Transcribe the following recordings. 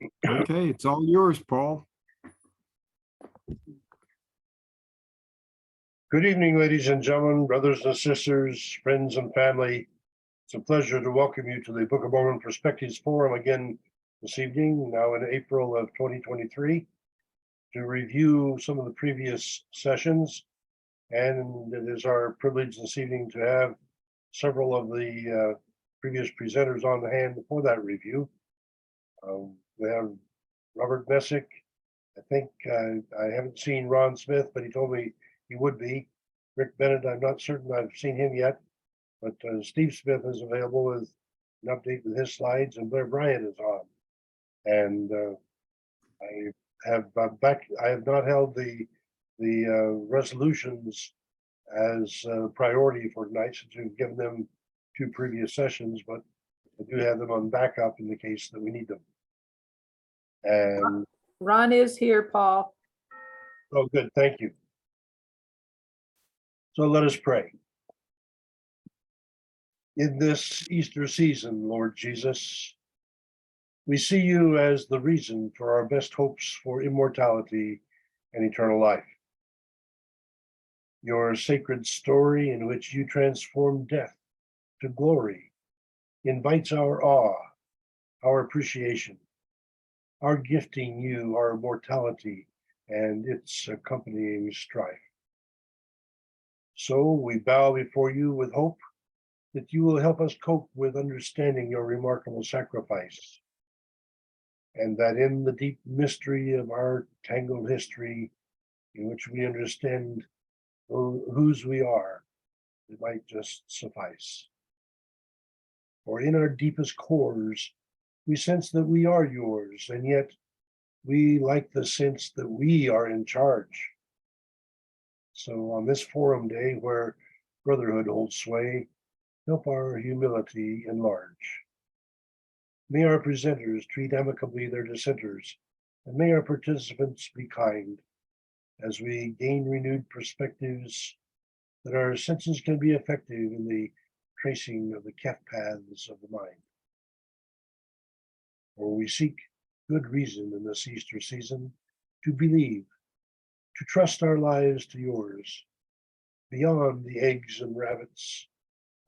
Okay, it's all yours, Paul. Good evening, ladies and gentlemen, brothers and sisters, friends and family. It's a pleasure to welcome you to the Book of Mormon Perspectives Forum again this evening, now in April of 2023, to review some of the previous sessions. And it is our privilege this evening to have several of the previous presenters on hand for that review. We have Robert Messick. I think I haven't seen Ron Smith, but he told me he would be. Rick Bennett, I'm not certain I've seen him yet, but Steve Smith is available with an update with his slides, and Blair Bryant is on. And I have not held the resolutions as priority for tonight, since we've given them 2 previous sessions, but I do have them on backup in the case that we need them. And Ron is here, Paul. oh, good, thank you. So let us pray. In this Easter season, Lord Jesus, we see you as the reason for our best hopes for immortality and eternal life. Your sacred story in which you transform death to glory invites our awe, our appreciation, our gifting you our mortality and its accompanying strife. So we bow before you with hope that you will help us cope with understanding your remarkable sacrifice, and that in the deep mystery of our tangled history, in which we understand whose we are, it might just suffice. For in our deepest cores, we sense that we are yours, and yet we like the sense that we are in charge. So on this forum day where brotherhood holds sway, help our humility enlarge. May our presenters treat amicably their dissenters, and may our participants be kind as we gain renewed perspectives, that our senses can be effective in the tracing of the Keph paths of the mind. For we seek good reason in this Easter season to believe, to trust our lives to yours, beyond the eggs and rabbits,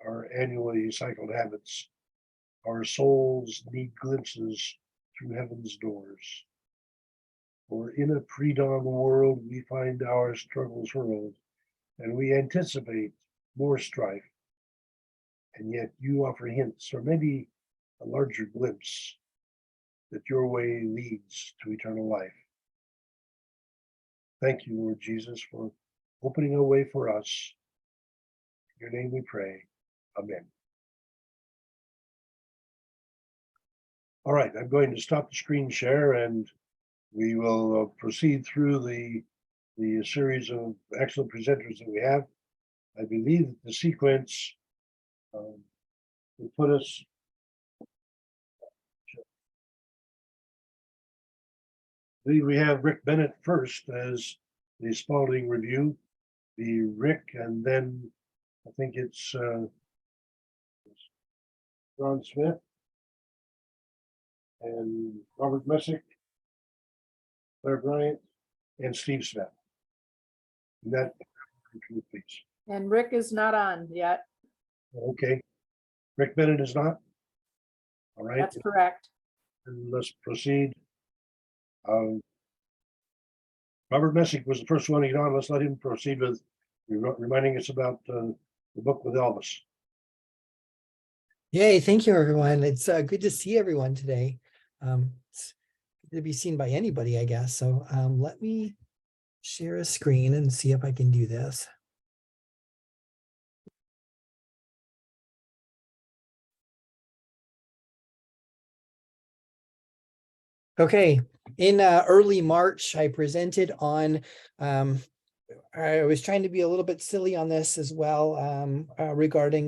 our annually cycled habits. Our souls need glimpses through heaven's doors. For in a pre-dawn world, we find our struggles hurled, and we anticipate more strife. And yet you offer hints, or maybe a larger glimpse, that your way leads to eternal life. Thank you, Lord Jesus, for opening a way for us. In your name we pray. Amen. All right, I'm going to stop the screen share, and we will proceed through the series of excellent presenters that we have. I believe that the sequence will put us. I believe we have Rick Bennett first as the Spaulding review, the Rick, and then I think it's Ron Smith and Robert Messick, Blair Bryant, and Steve Smith. And that, please. And Rick is not on yet. Okay. Rick Bennett is not? All right. That's correct. And let's proceed. Robert Messick was the first one to get on. Let's let him proceed with reminding us about the book with Elvis. Yay, thank you, everyone. It's good to see everyone today. It's good to be seen by anybody, I guess. So let me share a screen and see if I can do this. Okay, in early March, I presented on, I was trying to be a little bit silly on this as well, regarding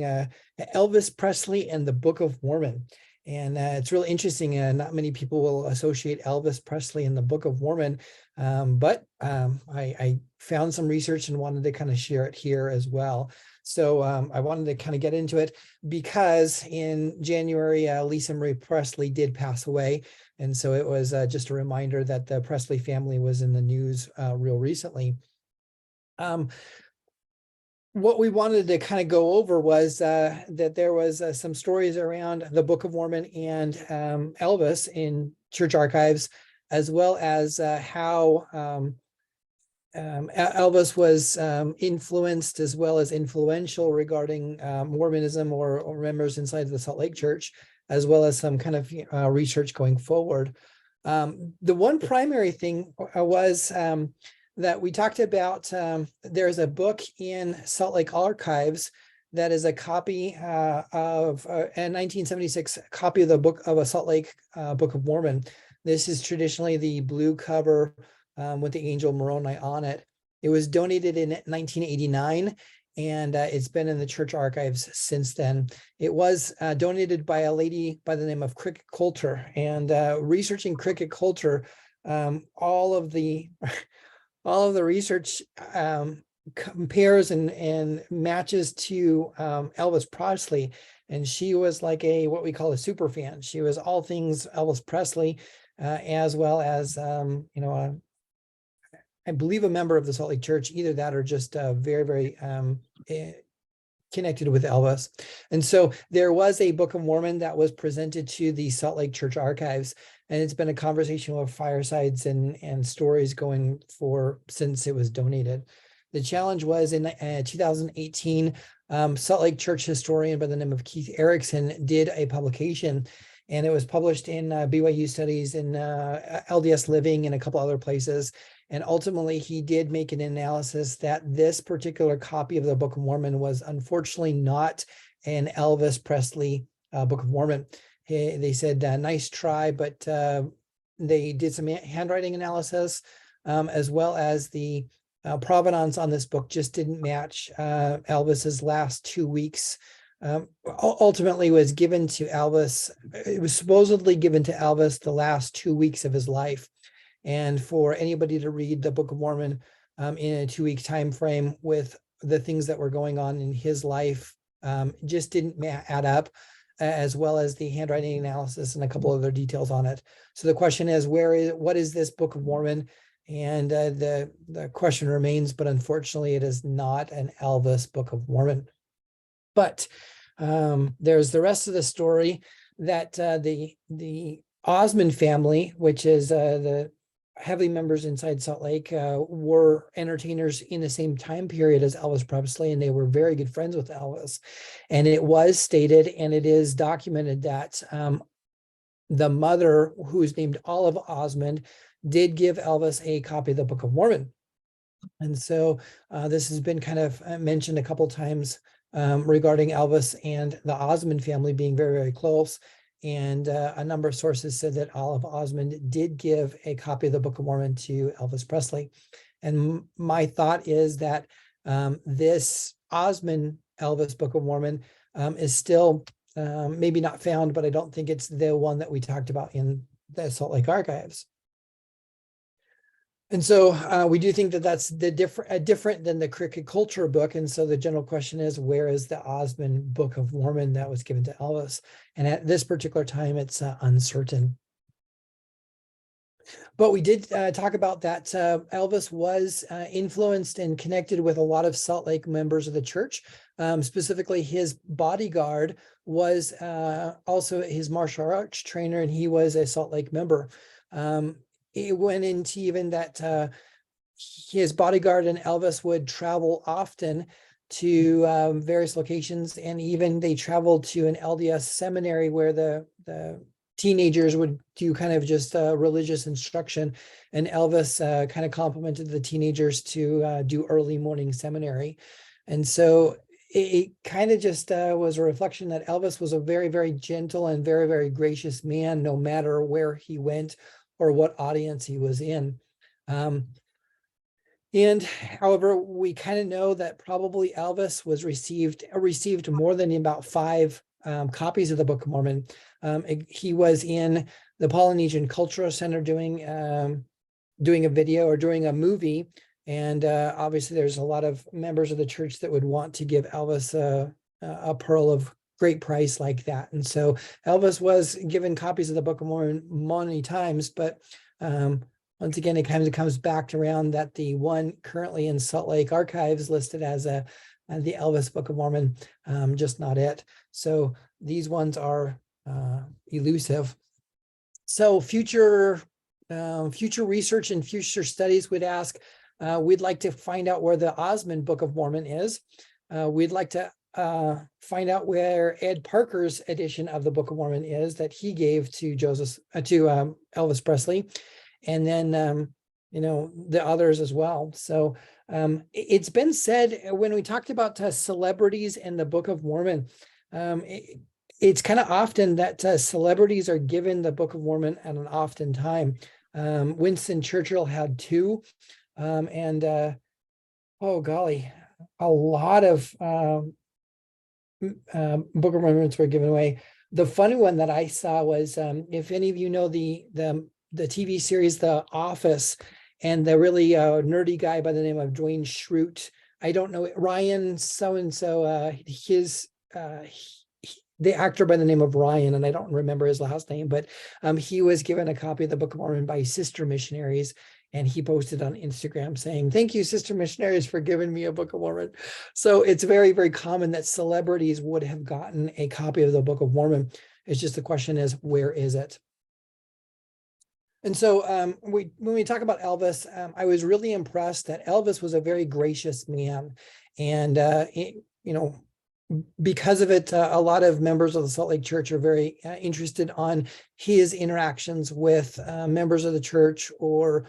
Elvis Presley and the Book of Mormon. And it's really interesting, and not many people will associate Elvis Presley and the Book of Mormon, but I found some research and wanted to kind of share it here as well. So I wanted to kind of get into it because in January, Lisa Marie Presley did pass away. And so it was just a reminder that the Presley family was in the news real recently. What we wanted to kind of go over was that there was some stories around the Book of Mormon and Elvis in church archives, as well as how Elvis was influenced as well as influential regarding Mormonism or members inside the Salt Lake Church, as well as some kind of research going forward. The one primary thing was that we talked about. There's a book in Salt Lake Archives that is a copy of a 1976 copy of the book of a Salt Lake Book of Mormon. This is traditionally the blue cover with the angel Moroni on it. It was donated in 1989, and it's been in the church archives since then. It was donated by a lady by the name of Cricket Coulter, and researching Cricket Coulter, all of the research compares and matches to Elvis Presley, and she was like what we call a super fan. She was all things Elvis Presley, as well as I believe a member of the Salt Lake Church, either that or just very, very connected with Elvis. And so there was a Book of Mormon that was presented to the Salt Lake Church archives, and it's been a conversation with firesides and stories going for since it was donated. The challenge was in 2018, Salt Lake Church historian by the name of Keith Erickson did a publication, and it was published in BYU Studies, in LDS Living, and a couple other places. And ultimately, he did make an analysis that this particular copy of the Book of Mormon was unfortunately not an Elvis Presley Book of Mormon. They said, nice try, but they did some handwriting analysis, as well as the provenance on this book just didn't match Elvis's last 2 weeks. Ultimately was given to Elvis. It was supposedly given to Elvis the last 2 weeks of his life. And for anybody to read the Book of Mormon in a 2-week time frame with the things that were going on in his life just didn't add up, as well as the handwriting analysis and a couple other details on it. So the question is, what is this Book of Mormon? And the question remains, but unfortunately, it is not an Elvis Book of Mormon. But there's the rest of the story that the Osmond family, which is the heavy members inside Salt Lake, were entertainers in the same time period as Elvis Presley, and they were very good friends with Elvis. And it was stated, and it is documented, that the mother, who is named Olive Osmond, did give Elvis a copy of the Book of Mormon. And so this has been kind of mentioned a couple times regarding Elvis and the Osmond family being very, very close. And a number of sources said that Olive Osmond did give a copy of the Book of Mormon to Elvis Presley. And my thought is that this Osmond Elvis Book of Mormon is still maybe not found, but I don't think it's the one that we talked about in the Salt Lake archives. And so we do think that that's different than the Cricket Culture book. And so the general question is, where is the Osmond Book of Mormon that was given to Elvis? And at this particular time, it's uncertain. But we did talk about that Elvis was influenced and connected with a lot of Salt Lake members of the church. Specifically, his bodyguard was also his martial arts trainer, and he was a Salt Lake member. It went into even that his bodyguard and Elvis would travel often to various locations, and even they traveled to an LDS seminary where the teenagers would do kind of just religious instruction, and Elvis kind of complimented the teenagers to do early morning seminary. And so it kind of just was a reflection that Elvis was a very, very gentle and very, very gracious man, no matter where he went or what audience he was in. And however, we kind of know that probably Elvis was received more than about 5 copies of the Book of Mormon. He was in the Polynesian Cultural Center doing a video or doing a movie And obviously, there's a lot of members of the church that would want to give Elvis a pearl of great price like that. And so Elvis was given copies of the Book of Mormon many times, but once again, it kind of comes back around that the one currently in Salt Lake Archives listed as the Elvis Book of Mormon, just not it. So these ones are elusive. So future research and future studies would ask, we'd like to find out where the Osmond Book of Mormon is. We'd like to find out where Ed Parker's edition of the Book of Mormon is that he gave to Elvis Presley, and then the others as well. So it's been said when we talked about celebrities in the Book of Mormon, it's kind of often that celebrities are given the Book of Mormon at an often time. Winston Churchill had two, and oh golly, a lot of Book of Mormons were given away. The funny one that I saw was, if any of you know the TV series The Office, and the really nerdy guy by the name of Dwayne Schrute, I don't know, Ryan so-and-so, the actor by the name of Ryan, and I don't remember his last name, but he was given a copy of the Book of Mormon by sister missionaries, and he posted on Instagram saying, "Thank you, sister missionaries, for giving me a Book of Mormon." So it's very, very common that celebrities would have gotten a copy of the Book of Mormon. It's just the question is, where is it? And so when we talk about Elvis, I was really impressed that Elvis was a very gracious man. And, because of it, a lot of members of the Salt Lake Church are very interested on his interactions with members of the church, or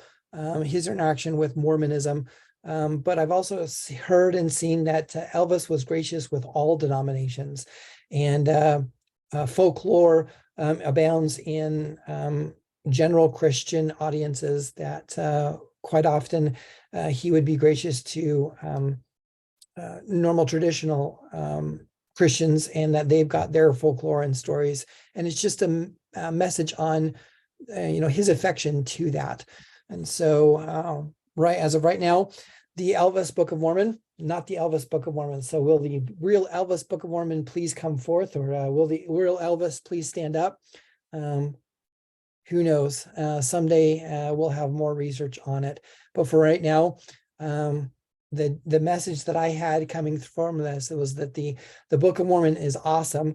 his interaction with Mormonism. But I've also heard and seen that Elvis was gracious with all denominations, and folklore abounds in general Christian audiences, that quite often he would be gracious to normal traditional Christians, and that they've got their folklore and stories, and it's just a message on his affection to that. And so right as of right now, the Elvis Book of Mormon, not the Elvis Book of Mormon. So will the real Elvis Book of Mormon please come forth, or will the real Elvis please stand up? Who knows? Someday we'll have more research on it. But for right now, the message that I had coming from this was that the Book of Mormon is awesome,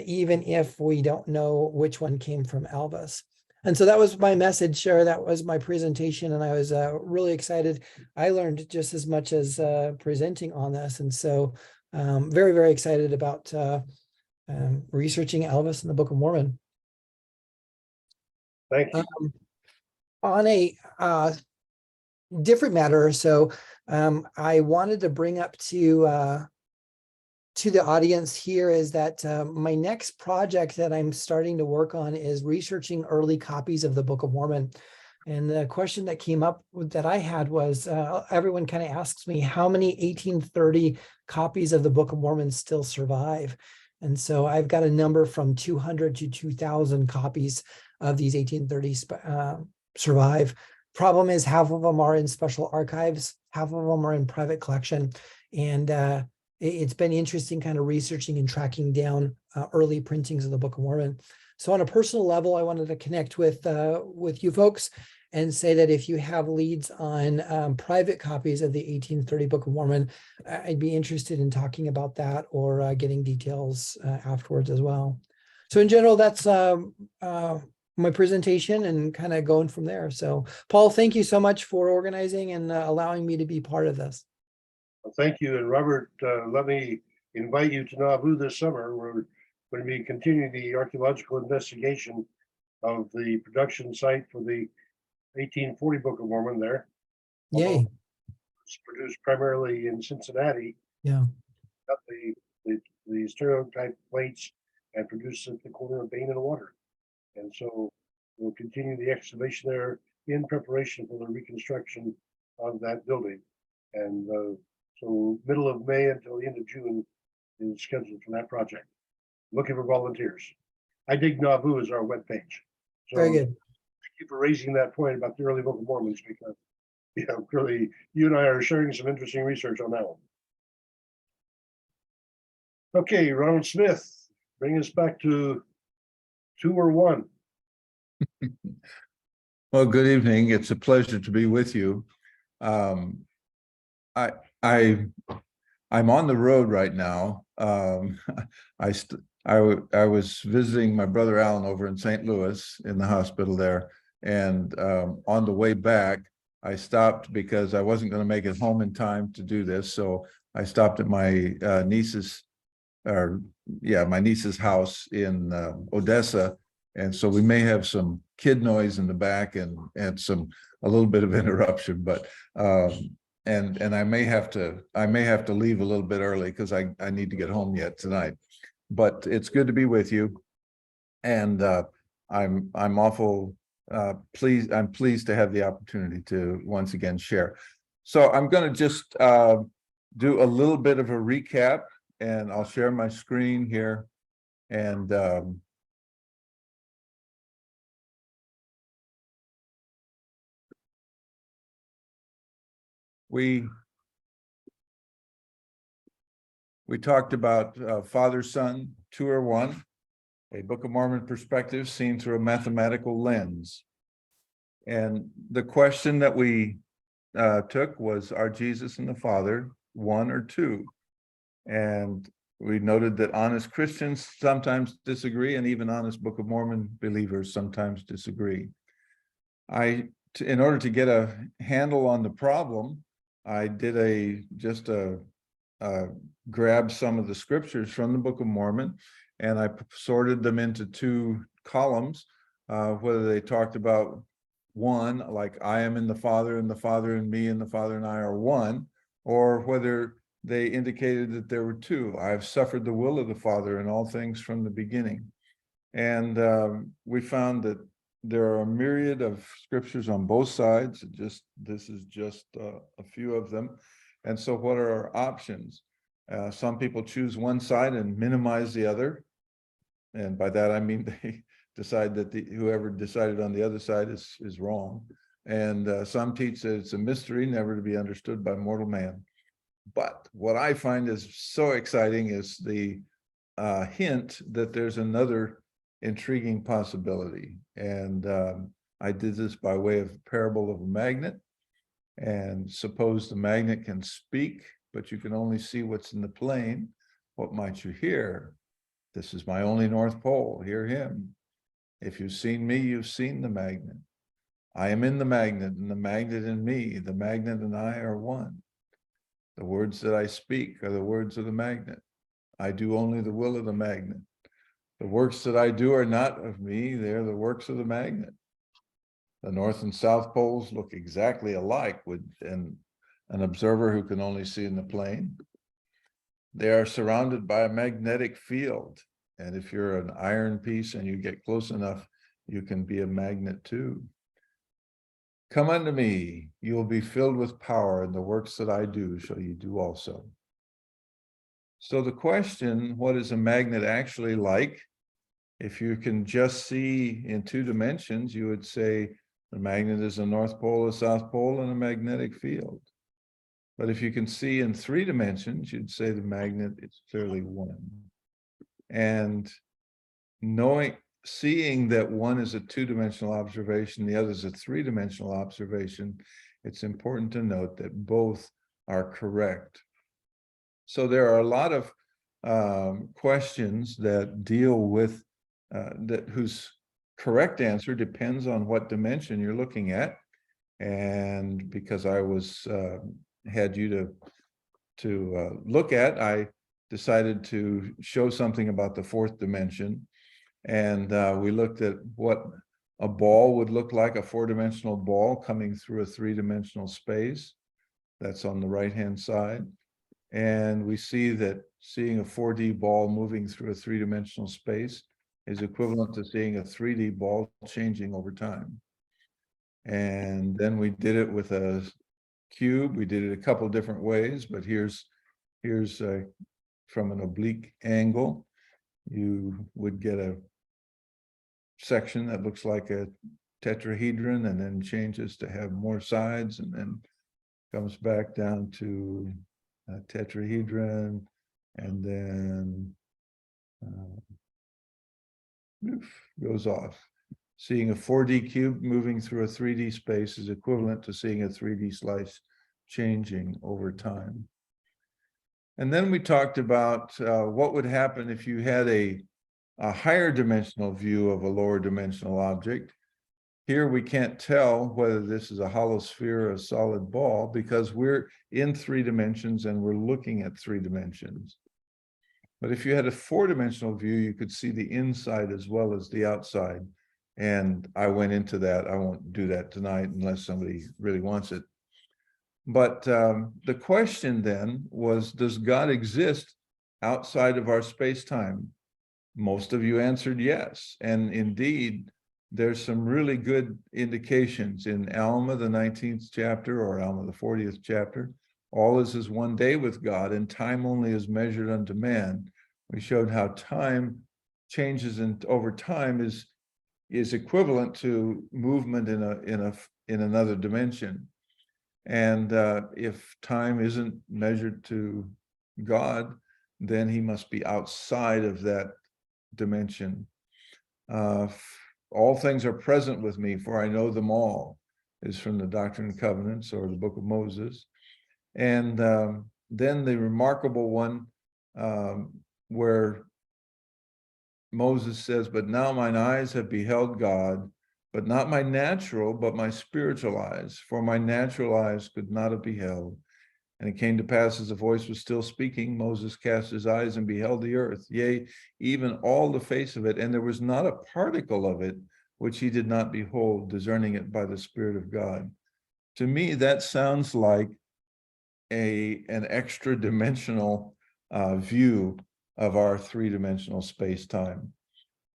even if we don't know which one came from Elvis. And so that was my message, or that was my presentation, and I was really excited. I learned just as much as presenting on this, and so very, very excited about researching Elvis and the Book of Mormon. Thank you. On a different matter, so I wanted to bring up to the audience here is that my next project that I'm starting to work on is researching early copies of the Book of Mormon. And the question that came up that I had was, everyone kind of asks me, how many 1830 copies of the Book of Mormon still survive? And so I've got a number from 200 to 2,000 copies of these 1830s survive. Problem is, half of them are in special archives, half of them are in private collection. And it's been interesting kind of researching and tracking down early printings of the Book of Mormon. So on a personal level, I wanted to connect with you folks and say that if you have leads on private copies of the 1830 Book of Mormon, I'd be interested in talking about that, or getting details afterwards as well. So in general, that's my presentation, and kind of going from there. So Paul, thank you so much for organizing and allowing me to be part of this. Well, thank you. And Robert, let me invite you to Nauvoo this summer. We're going to be continuing the archaeological investigation of the production site for the 1840 Book of Mormon there. Yay. It's produced primarily in Cincinnati. Yeah. Got the stereotype plates and produced at the corner of Bain and Water. And so we'll continue the excavation there in preparation for the reconstruction of that building. And so middle of May until the end of June is scheduled for that project. Looking for volunteers. I dig Nauvoo as our webpage. So Very good. thank you for raising that point about the early Book of Mormons, because Yeah, really, you and I are sharing some interesting research on that one. Okay, Ronald Smith, bring us back to 2 or 1. Well, good evening. It's a pleasure to be with you. Um, I I'm on the road right now. I was visiting my brother Alan over in St. Louis in the hospital there, and on the way back, I stopped because I wasn't going to make it home in time to do this. So I stopped at my niece's house in Odessa. And so we may have some kid noise in the back and a little bit of interruption, but and I may have to leave a little bit early because I need to get home yet tonight. But it's good to be with you, and I'm awful pleased. I'm pleased to have the opportunity to once again share. So I'm going to just do a little bit of a recap, and I'll share my screen here, and we talked about Father, Son, 2 or 1, a Book of Mormon perspective seen through a mathematical lens. And the question that we took was, are Jesus and the Father 1 or 2? And we noted that honest Christians sometimes disagree, and even honest Book of Mormon believers sometimes disagree. In order to get a handle on the problem, I did grabbed some of the scriptures from the Book of Mormon, and I sorted them into 2 columns, whether they talked about 1, like I am in the Father and the Father in me and the Father and I are 1, or whether they indicated that there were 2. I have suffered the will of the Father in all things from the beginning. And we found that there are a myriad of scriptures on both sides. This is just a few of them. And so what are our options? Some people choose one side and minimize the other. And by that, I mean they decide that whoever decided on the other side is wrong. And some teach that it's a mystery never to be understood by mortal man. But what I find is so exciting is the hint that there's another intriguing possibility. And I did this by way of parable of a magnet. And suppose the magnet can speak, but you can only see what's in the plane. What might you hear? This is my only North Pole. Hear him. If you've seen me, you've seen the magnet. I am in the magnet, and the magnet in me. The magnet and I are 1. The words that I speak are the words of the magnet. I do only the will of the magnet. The works that I do are not of me. They're the works of the magnet. The North and South poles look exactly alike with an observer who can only see in the plane. They are surrounded by a magnetic field. And if you're an iron piece and you get close enough, you can be a magnet too. Come unto me, you will be filled with power, and the works that I do shall you do also. So the question, what is a magnet actually like? If you can just see in 2 dimensions, you would say the magnet is a North Pole, a South Pole, and a magnetic field. But if you can see in 3 dimensions, you'd say the magnet is clearly 1. And seeing that one is a 2-dimensional observation, the other is a 3-dimensional observation, it's important to note that both are correct. So there are a lot of questions that deal with whose correct answer depends on what dimension you're looking at. And because I had you to look at, I decided to show something about the 4th dimension. And we looked at what a ball would look like, a 4-dimensional ball coming through a 3-dimensional space. That's on the right-hand side. And we see that seeing a 4D ball moving through a 3-dimensional space is equivalent to seeing a 3D ball changing over time. And then we did it with a cube. We did it a couple different ways, but here's from an oblique angle, you would get a section that looks like a tetrahedron and then changes to have more sides and then comes back down to a tetrahedron, and then goes off. Seeing a 4D cube moving through a 3D space is equivalent to seeing a 3D slice changing over time. And then we talked about what would happen if you had a higher dimensional view of a lower dimensional object. Here we can't tell whether this is a hollow sphere or a solid ball because we're in 3 dimensions and we're looking at 3 dimensions. But if you had a 4-dimensional view, you could see the inside as well as the outside. And I went into that. I won't do that tonight unless somebody really wants it. But the question then was, does God exist outside of our space-time? Most of you answered yes. And indeed, there's some really good indications in Alma, the 19th chapter, or Alma, the 40th chapter. All is as one day with God, and time only is measured unto man. We showed how time changes over time is equivalent to movement in another dimension. And if time isn't measured to God, then he must be outside of that dimension. All things are present with me, for I know them all, is from the Doctrine and Covenants, or the Book of Moses. And then the remarkable one where Moses says, but now mine eyes have beheld God, but not my natural, but my spiritual eyes, for my natural eyes could not have beheld. And it came to pass, as the voice was still speaking, Moses cast his eyes and beheld the earth, yea, even all the face of it, and there was not a particle of it which he did not behold, discerning it by the Spirit of God. To me, that sounds like an extra dimensional view of our 3-dimensional space-time.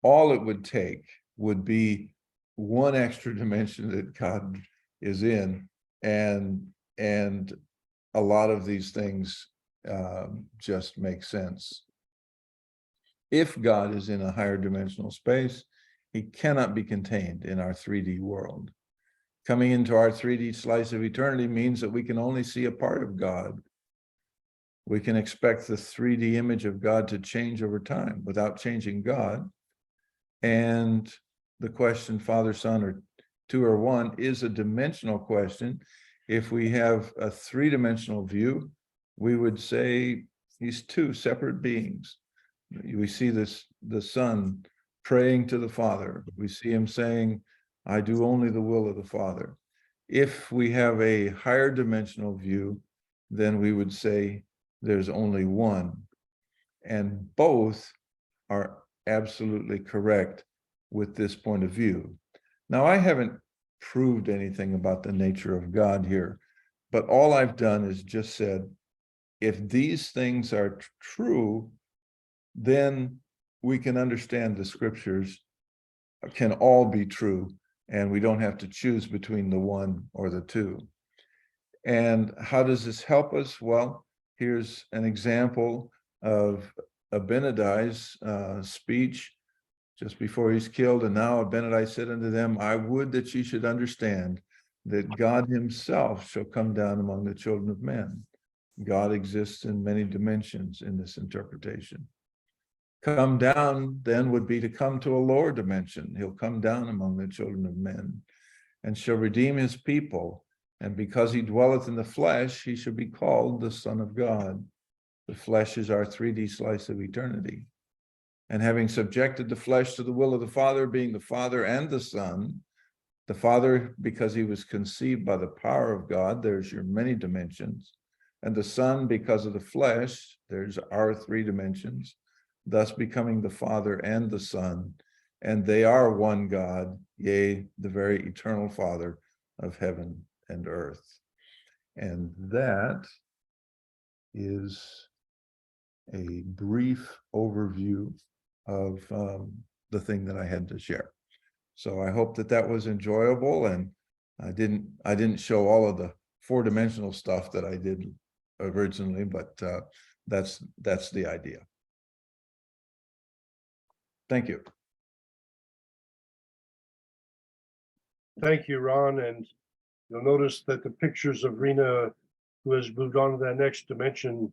All it would take would be one extra dimension that God is in, and a lot of these things just make sense. If God is in a higher dimensional space, he cannot be contained in our 3D world. Coming into our 3D slice of eternity means that we can only see a part of God. We can expect the 3D image of God to change over time without changing God. And the question, Father, Son, or 2 or 1, is a dimensional question. If we have a 3-dimensional view, we would say he's 2 separate beings. We see the Son praying to the Father. We see him saying, I do only the will of the Father. If we have a higher dimensional view, then we would say there's only one. And both are absolutely correct with this point of view. Now, I haven't proved anything about the nature of God here, but all I've done is just said, if these things are true, then we can understand the scriptures can all be true, and we don't have to choose between the one or the 2. And how does this help us? Well, here's an example of Abinadi's speech just before he's killed. And now Abinadi said unto them, I would that ye should understand that God himself shall come down among the children of men. God exists in many dimensions in this interpretation. Come down then would be to come to a lower dimension. He'll come down among the children of men and shall redeem his people. And because he dwelleth in the flesh, he shall be called the Son of God. The flesh is our 3D slice of eternity. And having subjected the flesh to the will of the Father, being the Father and the Son, the Father, because he was conceived by the power of God, there's your many dimensions. And the Son, because of the flesh, there's our 3 dimensions, thus becoming the Father and the Son. And they are one God, yea, the very eternal Father of heaven and earth. And that is a brief overview of the thing that I had to share. So I hope that was enjoyable, and I didn't show all of the 4-dimensional stuff that I did originally, but that's the idea. Thank you. Thank you, Ron. And you'll notice that the pictures of Rena who has moved on to that next dimension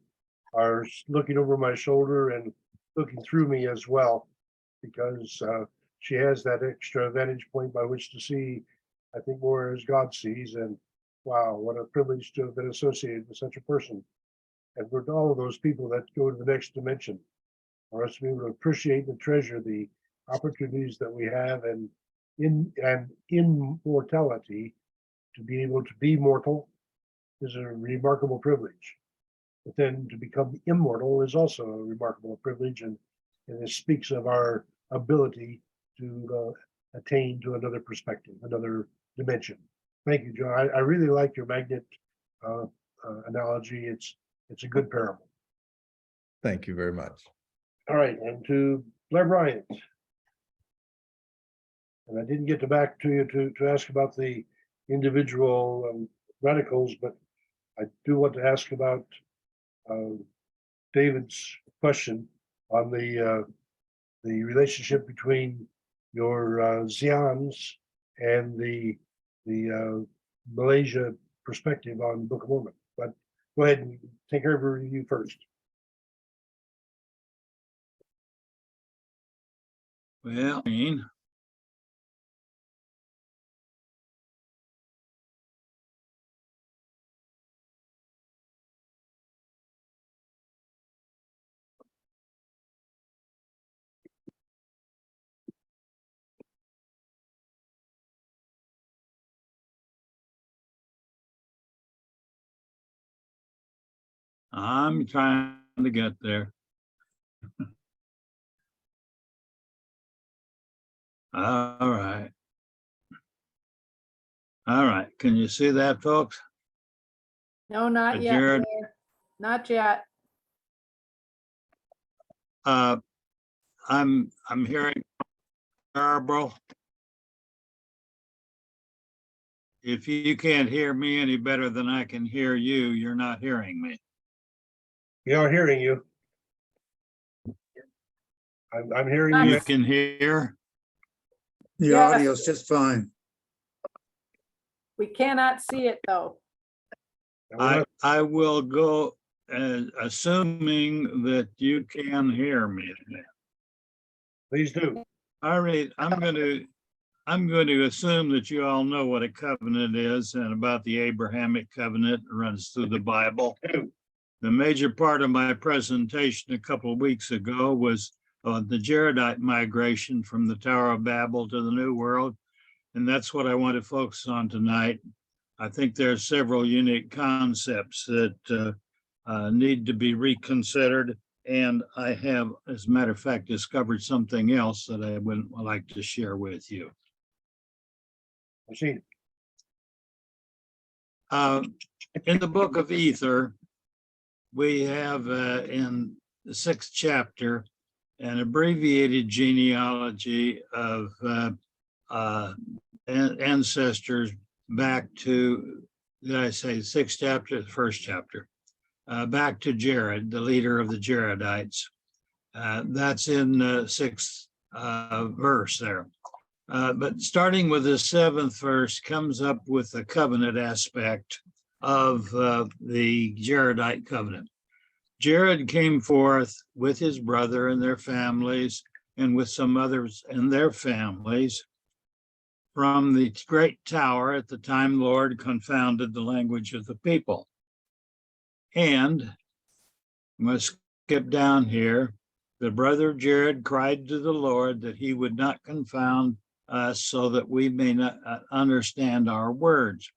are looking over my shoulder and looking through me as well, because she has that extra vantage point by which to see, I think, more as God sees. And wow, what a privilege to have been associated with such a person. And for all of those people that go to the next dimension, for us to be able to appreciate and treasure the opportunities that we have, and in mortality, to be able to be mortal is a remarkable privilege. But then to become immortal is also a remarkable privilege, and it speaks of our ability to attain to another perspective, another dimension. Thank you, Joe. I really like your magnet analogy. It's a good parable. Thank you very much. All right, and to Blair Bryant. And I didn't get back to you to ask about the individual radicals, but I do want to ask about David's question on the relationship between your Zions and the Malaysia perspective on the Book of Mormon. But go ahead and take over you first. Well, I'm trying to get there. All right. All right. Can you see that, folks? No, not yet. Jared? Blair. Not yet. I'm hearing Barbara. If you can't hear me any better than I can hear you, you're not hearing me. We are hearing you. I'm hearing you. You can hear? The Yes. audio's just fine. We cannot see it though. I will go assuming that you can hear me. Please do. All right, I'm going to assume that you all know what a covenant is and about the Abrahamic Covenant. It runs through the Bible. The major part of my presentation a couple of weeks ago was the Jaredite migration from the Tower of Babel to the New World. And that's what I want to focus on tonight. I think there are several unique concepts that need to be reconsidered. And I have, as a matter of fact, discovered something else that I would like to share with you. Proceed. In the book of Ether, we have in the 6th chapter an abbreviated genealogy of ancestors back to, did I say 6th chapter, the 1st chapter, back to Jared, the leader of the Jaredites. That's in the 6th verse there. But starting with the 7th verse comes up with the covenant aspect of the Jaredite covenant. Jared came forth with his brother and their families and with some others and their families from the great tower at the time the Lord confounded the language of the people. And I'm going to skip down here. The brother of Jared cried to the Lord that he would not confound us so that we may not understand our words.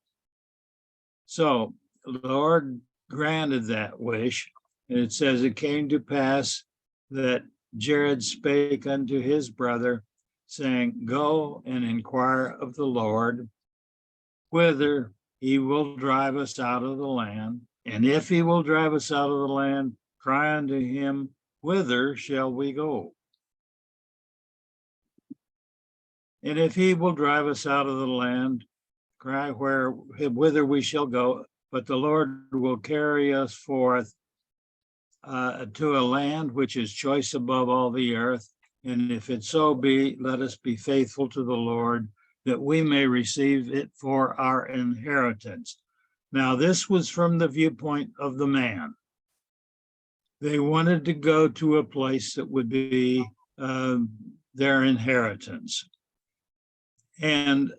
So the Lord granted that wish. And it says, it came to pass that Jared spake unto his brother, saying, go and inquire of the Lord, whither he will drive us out of the land. And if he will drive us out of the land, cry unto him, whither shall we go? And if he will drive us out of the land, cry whither we shall go. But the Lord will carry us forth to a land which is choice above all the earth. And if it so be, let us be faithful to the Lord, that we may receive it for our inheritance. Now, this was from the viewpoint of the man. They wanted to go to a place that would be their inheritance. And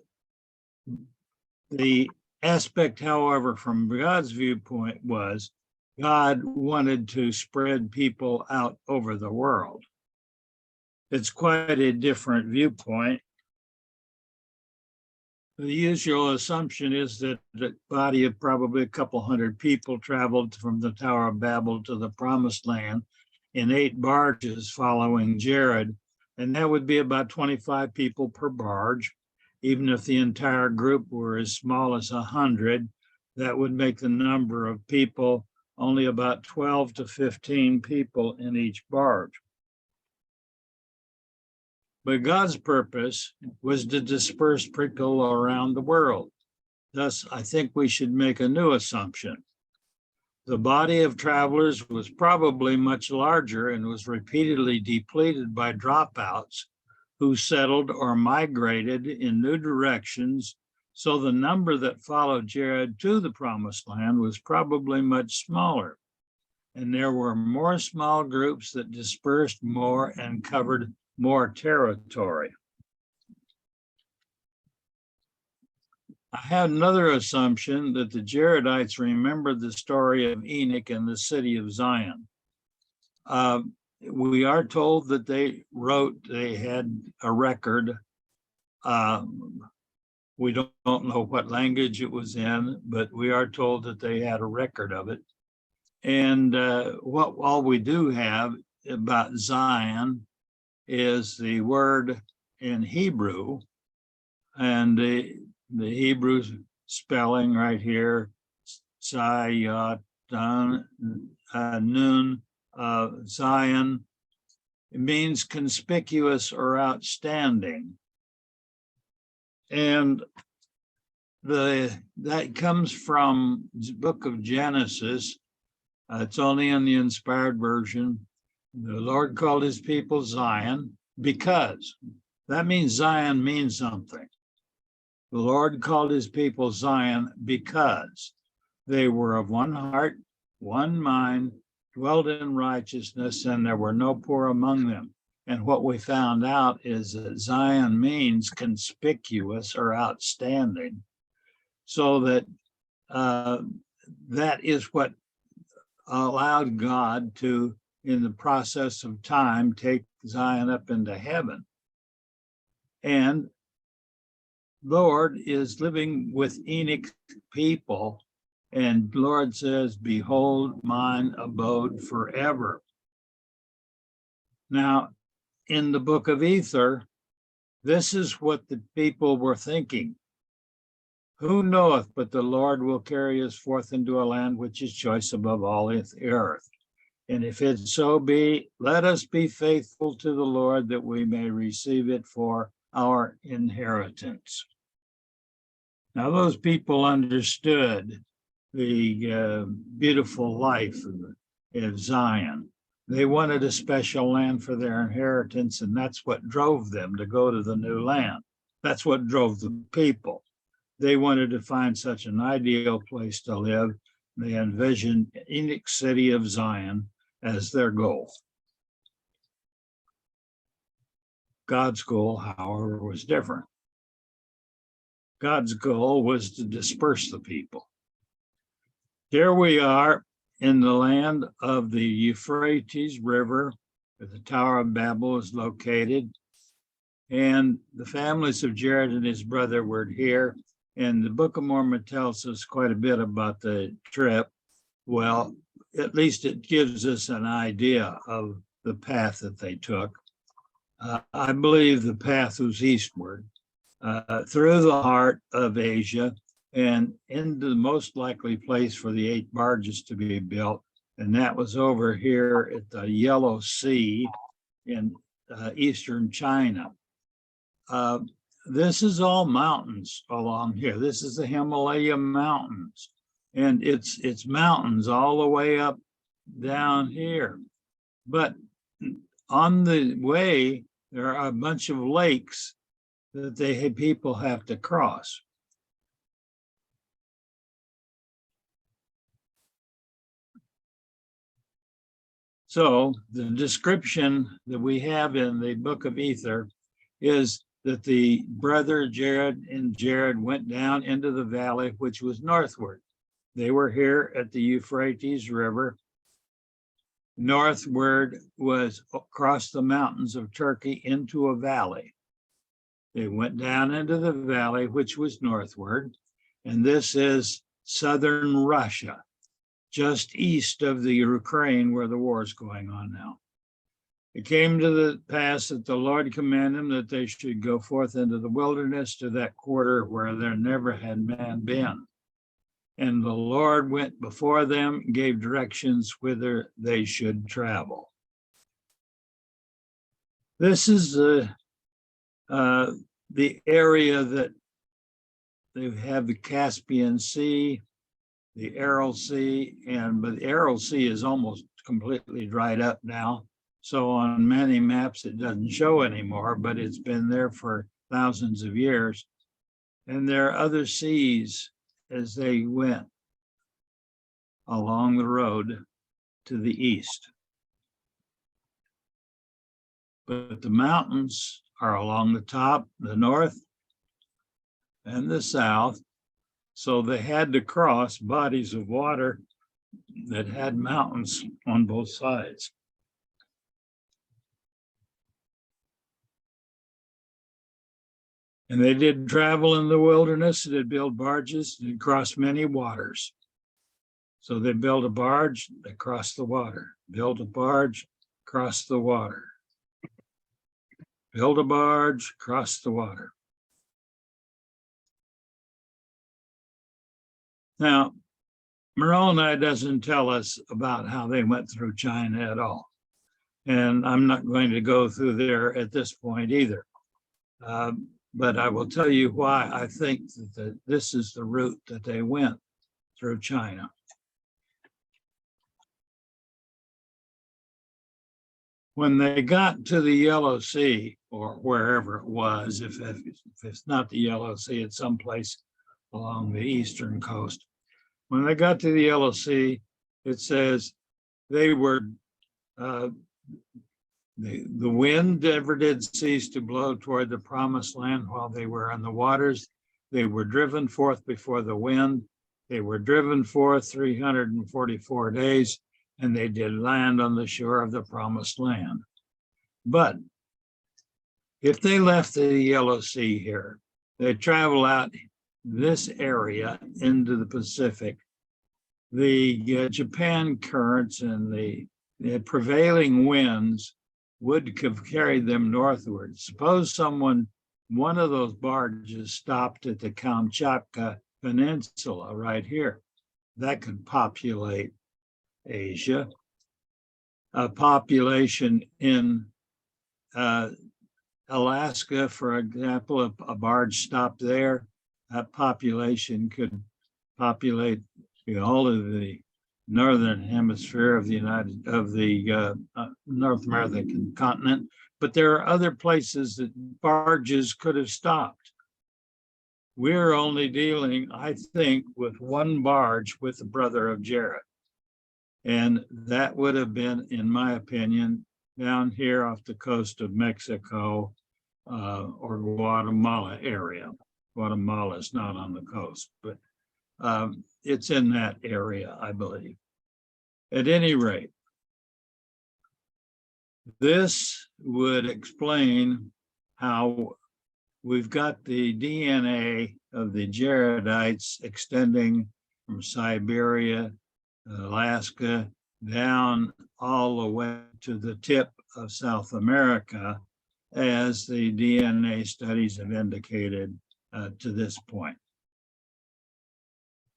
the aspect, however, from God's viewpoint was God wanted to spread people out over the world. It's quite a different viewpoint. The usual assumption is that a body of probably a couple hundred people traveled from the Tower of Babel to the Promised Land in 8 barges following Jared, and that would be about 25 people per barge. Even if the entire group were as small as 100, that would make the number of people only about 12 to 15 people in each barge. But God's purpose was to disperse people around the world. Thus, I think we should make a new assumption. The body of travelers was probably much larger and was repeatedly depleted by dropouts who settled or migrated in new directions. So the number that followed Jared to the Promised Land was probably much smaller. And there were more small groups that dispersed more and covered more territory. I had another assumption that the Jaredites remembered the story of Enoch and the city of Zion. We are told that they had a record. We don't know what language it was in, but we are told that they had a record of it. And what all we do have about Zion is the word in Hebrew, and the Hebrew spelling right here, Zayat Nun, Zion. It means conspicuous or outstanding. And that comes from the book of Genesis. It's only in the inspired version. The Lord called his people Zion because that means Zion means something. The Lord called his people Zion because they were of one heart, one mind, dwelled in righteousness, and there were no poor among them. And what we found out is that Zion means conspicuous or outstanding. So that that is what allowed God to, in the process of time, take Zion up into heaven. And Lord is living with Enoch people, and Lord says, behold, mine abode forever. Now, in the book of Ether, this is what the people were thinking. Who knoweth but the Lord will carry us forth into a land which is choice above all the earth? And if it so be, let us be faithful to the Lord that we may receive it for our inheritance. Now, those people understood the beautiful life of Zion. They wanted a special land for their inheritance, and that's what drove them to go to the new land. That's what drove the people. They wanted to find such an ideal place to live. They envisioned Enoch's city of Zion as their goal. God's goal, however, was different. God's goal was to disperse the people. Here we are in the land of the Euphrates River, where the Tower of Babel is located. And the families of Jared and his brother were here. And the Book of Mormon tells us quite a bit about the trip. Well, at least it gives us an idea of the path that they took. I believe the path was eastward, through the heart of Asia and into the most likely place for the 8 barges to be built. And that was over here at the Yellow Sea in eastern China. This is all mountains along here. This is the Himalaya Mountains. And it's mountains all the way up down here. But on the way, there are a bunch of lakes that people have to cross. So the description that we have in the book of Ether is that the brother Jared and Jared went down into the valley, which was northward. They were here at the Euphrates River. Northward was across the mountains of Turkey into a valley. They went down into the valley, which was northward, and this is southern Russia, just east of the Ukraine where the war is going on now. It came to the pass that the Lord commanded them that they should go forth into the wilderness to that quarter where there never had man been. And the Lord went before them, gave directions whither they should travel. This is the area that they have the Caspian Sea, the Aral Sea, but the Aral Sea is almost completely dried up now. So on many maps, it doesn't show anymore, but it's been there for thousands of years. And there are other seas as they went along the road to the east. But the mountains are along the top, the north and the south. So they had to cross bodies of water that had mountains on both sides. And they did travel in the wilderness, they'd build barges, they'd cross many waters. So they built a barge, they crossed the water, built a barge, crossed the water. Built a barge, crossed the water. Now, Moroni doesn't tell us about how they went through China at all. And I'm not going to go through there at this point either. But I will tell you why I think that this is the route that they went through China. When they got to the Yellow Sea, or wherever it was, if it's not the Yellow Sea, it's someplace along the eastern coast. When they got to the Yellow Sea, it says they were, the wind never did cease to blow toward the promised land while they were on the waters. They were driven forth before the wind. They were driven forth 344 days, and they did land on the shore of the promised land. But if they left the Yellow Sea here, they travel out this area into the Pacific. The Japan currents and the prevailing winds would have carried them northward. Suppose one of those barges stopped at the Kamchatka Peninsula right here. That could populate Asia. A population in Alaska, for example, a barge stopped there, that population could populate all of the northern hemisphere of the North American continent. But there are other places that barges could have stopped. We're only dealing, I think, with one barge with the brother of Jared. And that would have been, in my opinion, down here off the coast of Mexico or Guatemala area. Guatemala is not on the coast, but it's in that area, I believe. At any rate, this would explain how we've got the DNA of the Jaredites extending from Siberia, Alaska, down all the way to the tip of South America, as the DNA studies have indicated to this point.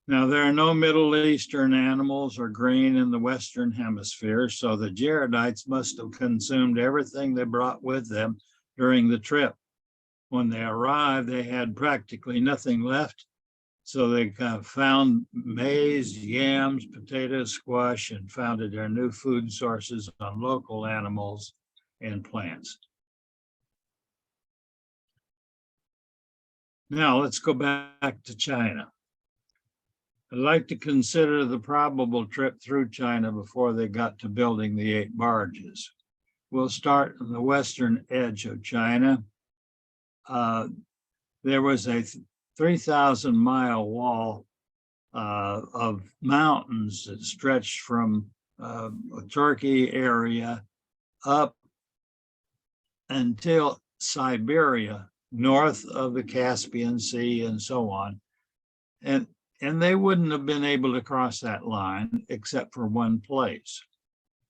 Now, there are no Middle Eastern animals or grain in the Western Hemisphere, so the Jaredites must have consumed everything they brought with them during the trip. When they arrived, they had practically nothing left, so they found maize, yams, potatoes, squash, and founded their new food sources on local animals and plants. Now, let's go back to China. I'd like to consider the probable trip through China before they got to building the 8 barges. We'll start on the western edge of China. There was a 3,000-mile wall of mountains that stretched from Turkey area up until Siberia, north of the Caspian Sea and so on. And they wouldn't have been able to cross that line except for one place.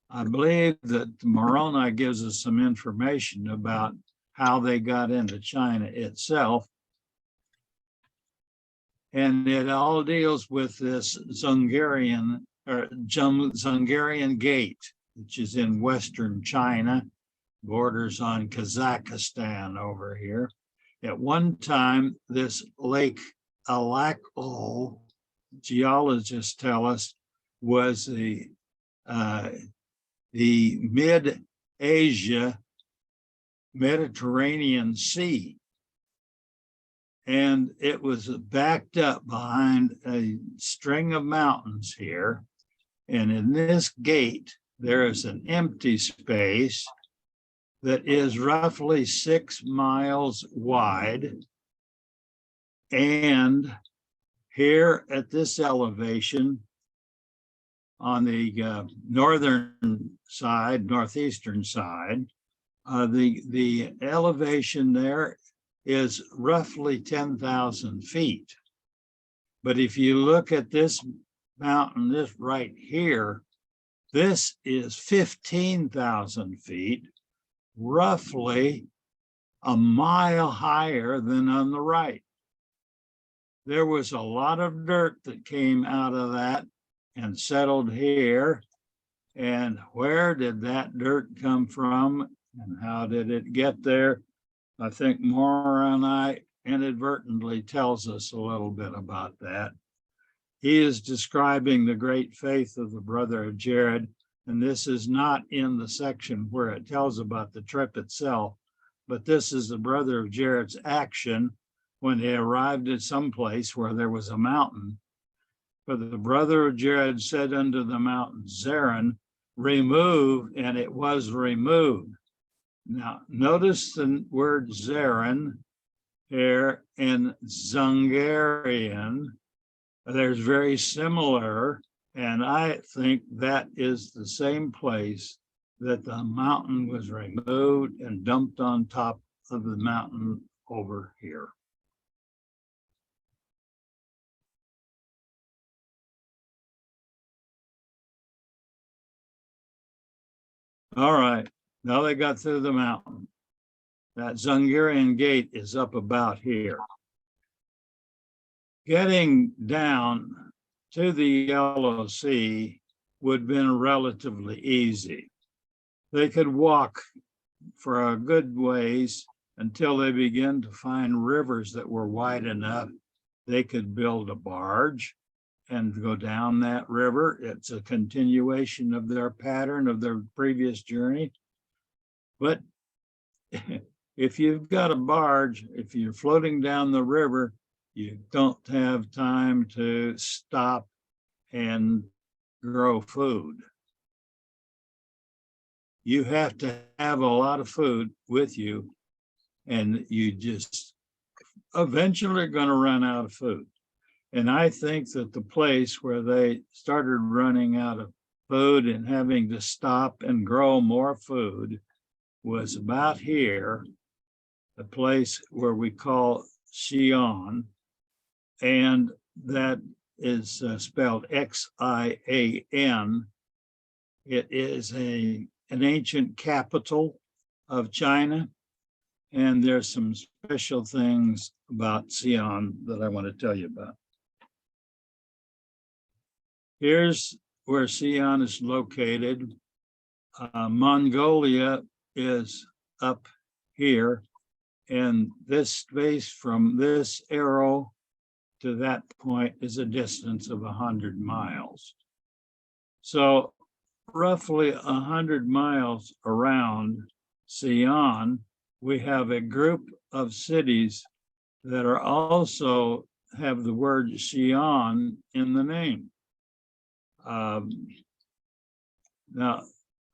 I believe that Moroni gives us some information about how they got into China itself. And it all deals with this Zungarian Gate, which is in western China, borders on Kazakhstan over here. At one time, this Lake Alakol, geologists tell us, was the mid-Asia Mediterranean Sea. And it was backed up behind a string of mountains here. And in this gate, there is an empty space that is roughly 6 miles wide. And here at this elevation, on the northern side, northeastern side, the elevation there is roughly 10,000 feet. But if you look at this mountain, this right here, this is 15,000 feet, roughly a mile higher than on the right. There was a lot of dirt that came out of that and settled here. And where did that dirt come from and how did it get there? I think Moroni inadvertently tells us a little bit about that. He is describing the great faith of the brother of Jared, and this is not in the section where it tells about the trip itself, but this is the brother of Jared's action when they arrived at some place where there was a mountain. For the brother of Jared said unto the mountain Zerin, remove, and it was removed. Now, notice the word Zerin here in Zungarian. There's very similar, and I think that is the same place that the mountain was removed and dumped on top of the mountain over here. All right, now they got through the mountain. That Zungarian gate is up about here. Getting down to the Yellow Sea would have been relatively easy. They could walk for a good ways until they began to find rivers that were wide enough they could build a barge and go down that river. It's a continuation of their pattern of their previous journey. But if you've got a barge, if you're floating down the river, you don't have time to stop and grow food. You have to have a lot of food with you, and you just eventually are going to run out of food. And I think that the place where they started running out of food and having to stop and grow more food was about here, the place where we call Xi'an, and that is spelled Xian. It is an ancient capital of China, and there's some special things about Xi'an that I want to tell you about. Here's where Xi'an is located. Mongolia is up here, and this space from this arrow to that point is a distance of 100 miles. So roughly 100 miles around Xi'an, we have a group of cities that are also have the word Sion in the name. Now,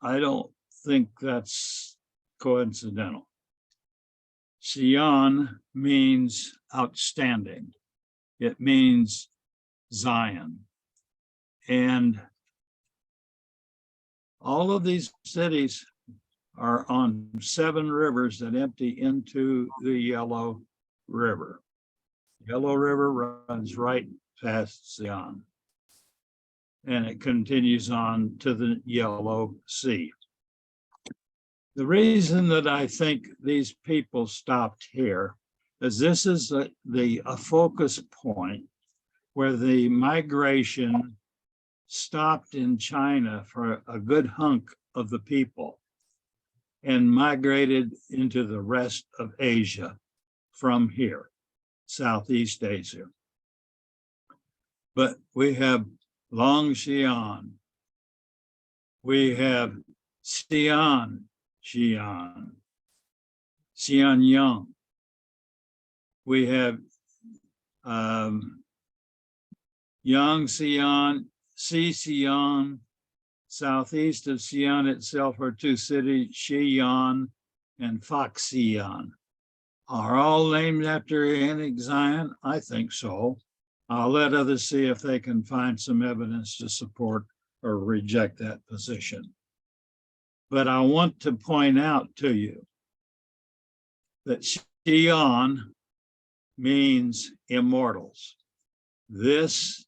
I don't think that's coincidental. Sion means outstanding. It means Zion. And all of these cities are on 7 rivers that empty into the Yellow River. Yellow River runs right past Zion, and it continues on to the Yellow Sea. The reason that I think these people stopped here is this is a focus point where the migration stopped in China for a good hunk of the people and migrated into the rest of Asia from here, Southeast Asia. But we have Longxian, we have Xi'an, Xianyang, we have Yangxian, Xi'an. Southeast of Xi'an itself are 2 cities, Xi'an and Foxian. Are all named after Anik Zion? I think so. I'll let others see if they can find some evidence to support or reject that position. But I want to point out to you that Xi'an means immortals. This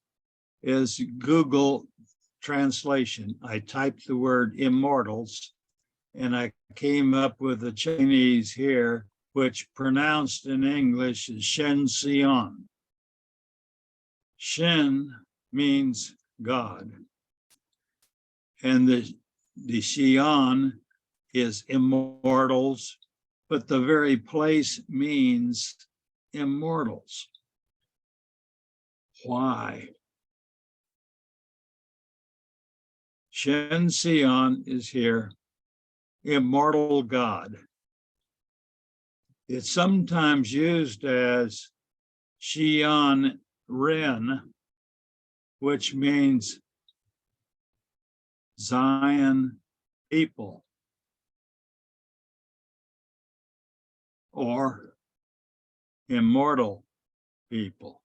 is Google translation. I typed the word immortals and I came up with the Chinese here, which pronounced in English is Shen Xian. Shen means God. And the Xi'an is immortals, but the very place means immortals. Why? Shen Xian is here, immortal God. It's sometimes used as Xi'an Ren, which means Zion people, or immortal people.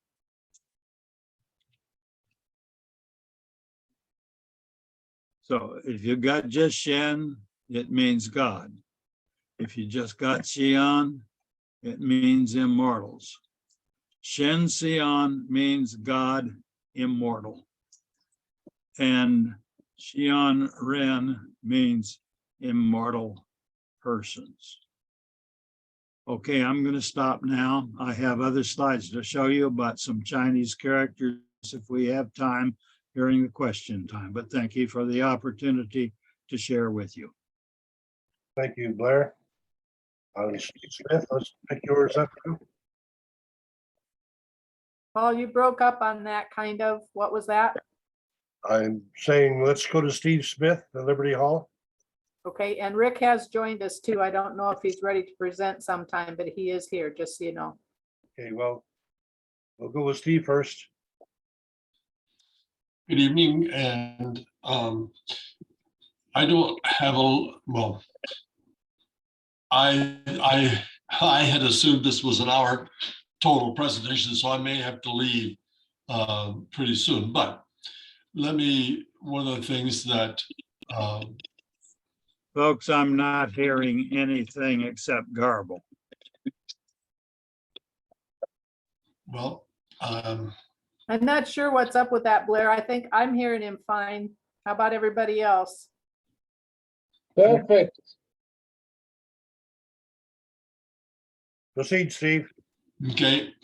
So if you got just Shen, it means God. If you just got Xi'an, it means immortals. Shen Xi'an means God, immortal. And Xi'an Ren means immortal persons. Okay, I'm going to stop now. I have other slides to show you about some Chinese characters if we have time during the question time, but thank you for the opportunity to share with you. Thank you, Blair. Steve Smith, let's pick yours up too. Paul, you broke up on that kind of, what was that? I'm saying, let's go to Steve Smith, the Liberty Hall. Okay, and Rick has joined us too. I don't know if he's ready to present sometime, but he is here, just so you know. Okay, well, we'll go with Steve first. Good evening, and I don't have well, I had assumed this was an hour total presentation, so I may have to leave pretty soon. But one of the things that Folks, I'm not hearing anything except garble. well, I'm not sure what's up with that, Blair. I think I'm hearing him fine. How about everybody else? Perfect. Proceed, Steve. okay.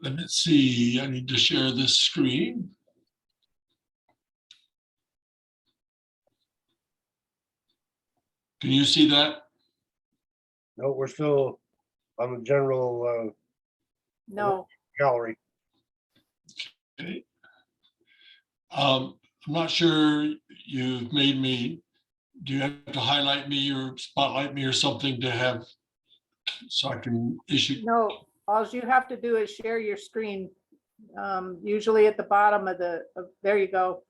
Let me see. I need to share this screen. Can you see that? No, we're still on the general No, gallery. Okay. I'm not sure you've made me, do you have to highlight me or spotlight me or something to have so I can issue. No, all you have to do is share your screen. Usually at the bottom of there you go.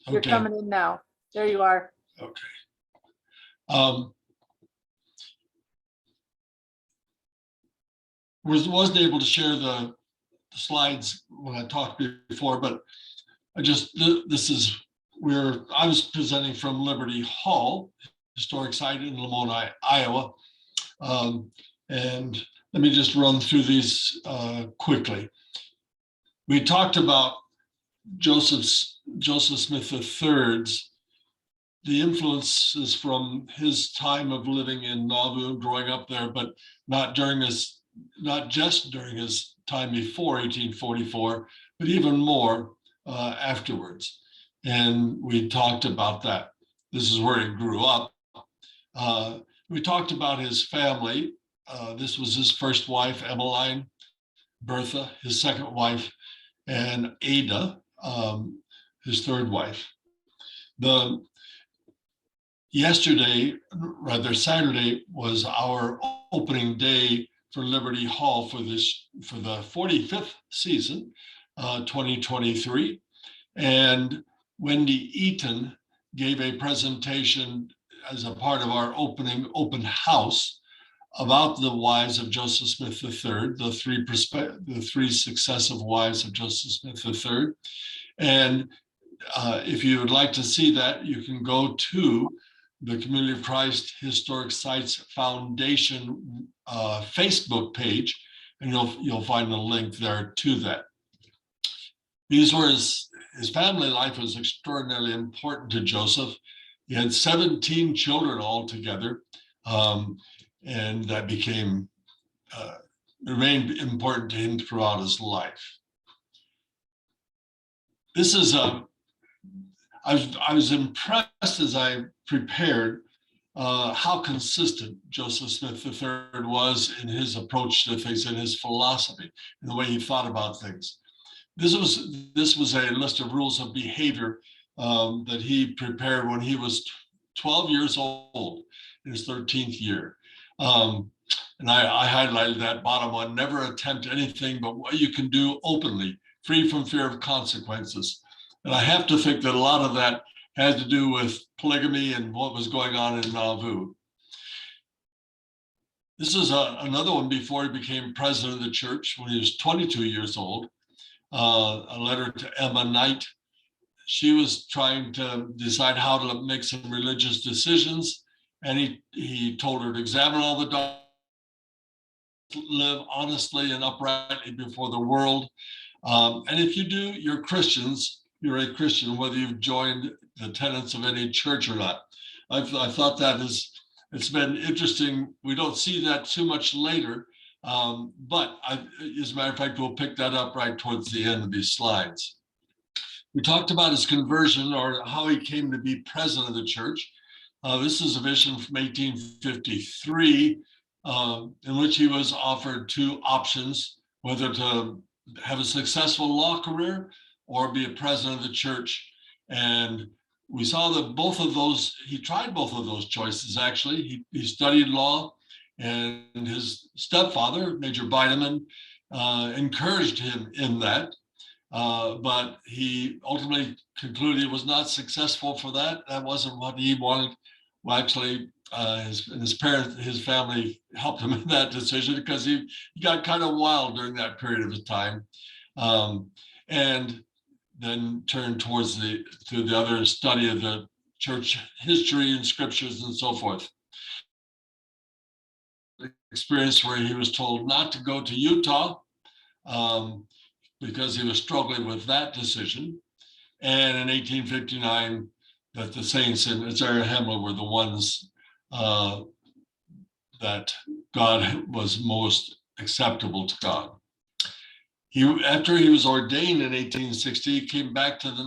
You're Okay, coming in now. There you are. okay. Wasn't able to share the slides when I talked before, but this is where I was presenting from Liberty Hall, historic site in Lamoni, Iowa. And let me just run through these quickly. We talked about Joseph Smith III's, the influences from his time of living in Nauvoo, growing up there, but not just during his time before 1844, but even more afterwards. And we talked about that. This is where he grew up. We talked about his family. This was his first wife, Emmeline, Bertha, his second wife, and Ada, his third wife. Saturday was our opening day for Liberty Hall for the 45th season, 2023. And Wendy Eaton gave a presentation as a part of our open house about the wives of Joseph Smith III, the three successive wives of Joseph Smith III. And if you would like to see that, you can go to the Community of Christ Historic Sites Foundation Facebook page, and you'll find a link there to that. These were his family life was extraordinarily important to Joseph. He had 17 children altogether, and that remained important to him throughout his life. This is I was impressed as I prepared how consistent Joseph Smith III was in his approach to things, in his philosophy, in the way he thought about things. This was a list of rules of behavior that he prepared when he was 12 years old, in his 13th year. And I highlighted that bottom one: never attempt anything but what you can do openly, free from fear of consequences. And I have to think that a lot of that had to do with polygamy and what was going on in Nauvoo. This is another one before he became president of the church, when he was 22 years old. A letter to Emma Knight. She was trying to decide how to make some religious decisions, and he told her to examine all the doctrines, live honestly and uprightly before the world. And if you do, you're Christians. You're a Christian, whether you've joined the tenets of any church or not. I thought that it's been interesting. We don't see that too much later, but as a matter of fact, we'll pick that up right towards the end of these slides. We talked about his conversion, or how he came to be president of the church. This is a vision from 1853, in which he was offered two options: whether to have a successful law career or be a president of the church. And we saw that both of those, he tried both of those choices, actually. He studied law, and his stepfather, Major Bideman, encouraged him in that. But he ultimately concluded he was not successful for that. That wasn't what he wanted. Well, actually, his family helped him in that decision, because he got kind of wild during that period of his time. And then turned towards the other study of the church history and scriptures and so forth. Experience where he was told not to go to Utah because he was struggling with that decision. And in 1859, that the saints in Zarahemla were the ones that God was most acceptable to God. After he was ordained in 1860, he came back to the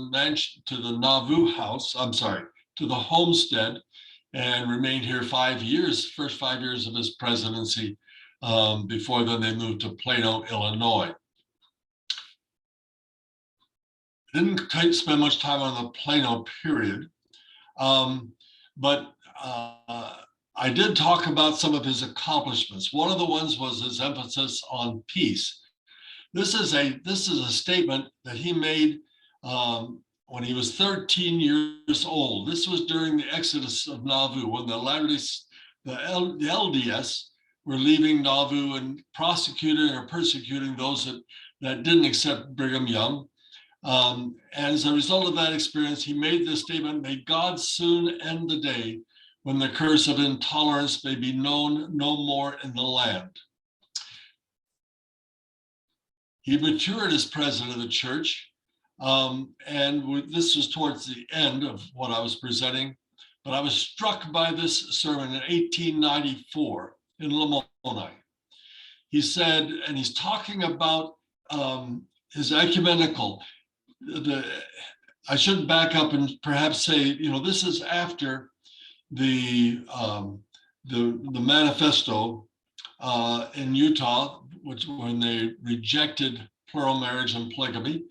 Nauvoo house, to the homestead, and remained here 5 years, first 5 years of his presidency. Before then, they moved to Plano, Illinois. Didn't spend much time on the Plano period, but I did talk about some of his accomplishments. One of the ones was his emphasis on peace. This is a statement that he made when he was 13 years old. This was during the exodus of Nauvoo, when the LDS were leaving Nauvoo and prosecuting or persecuting those that didn't accept Brigham Young. And as a result of that experience, he made this statement: "May God soon end the day when the curse of intolerance may be known no more in the land." He matured as president of the church, this was towards the end of what I was presenting, but I was struck by this sermon in 1894 in Lamoni. He said, and he's talking about his ecumenical, I should back up and perhaps say, this is after the manifesto in Utah, when they rejected plural marriage and polygamy.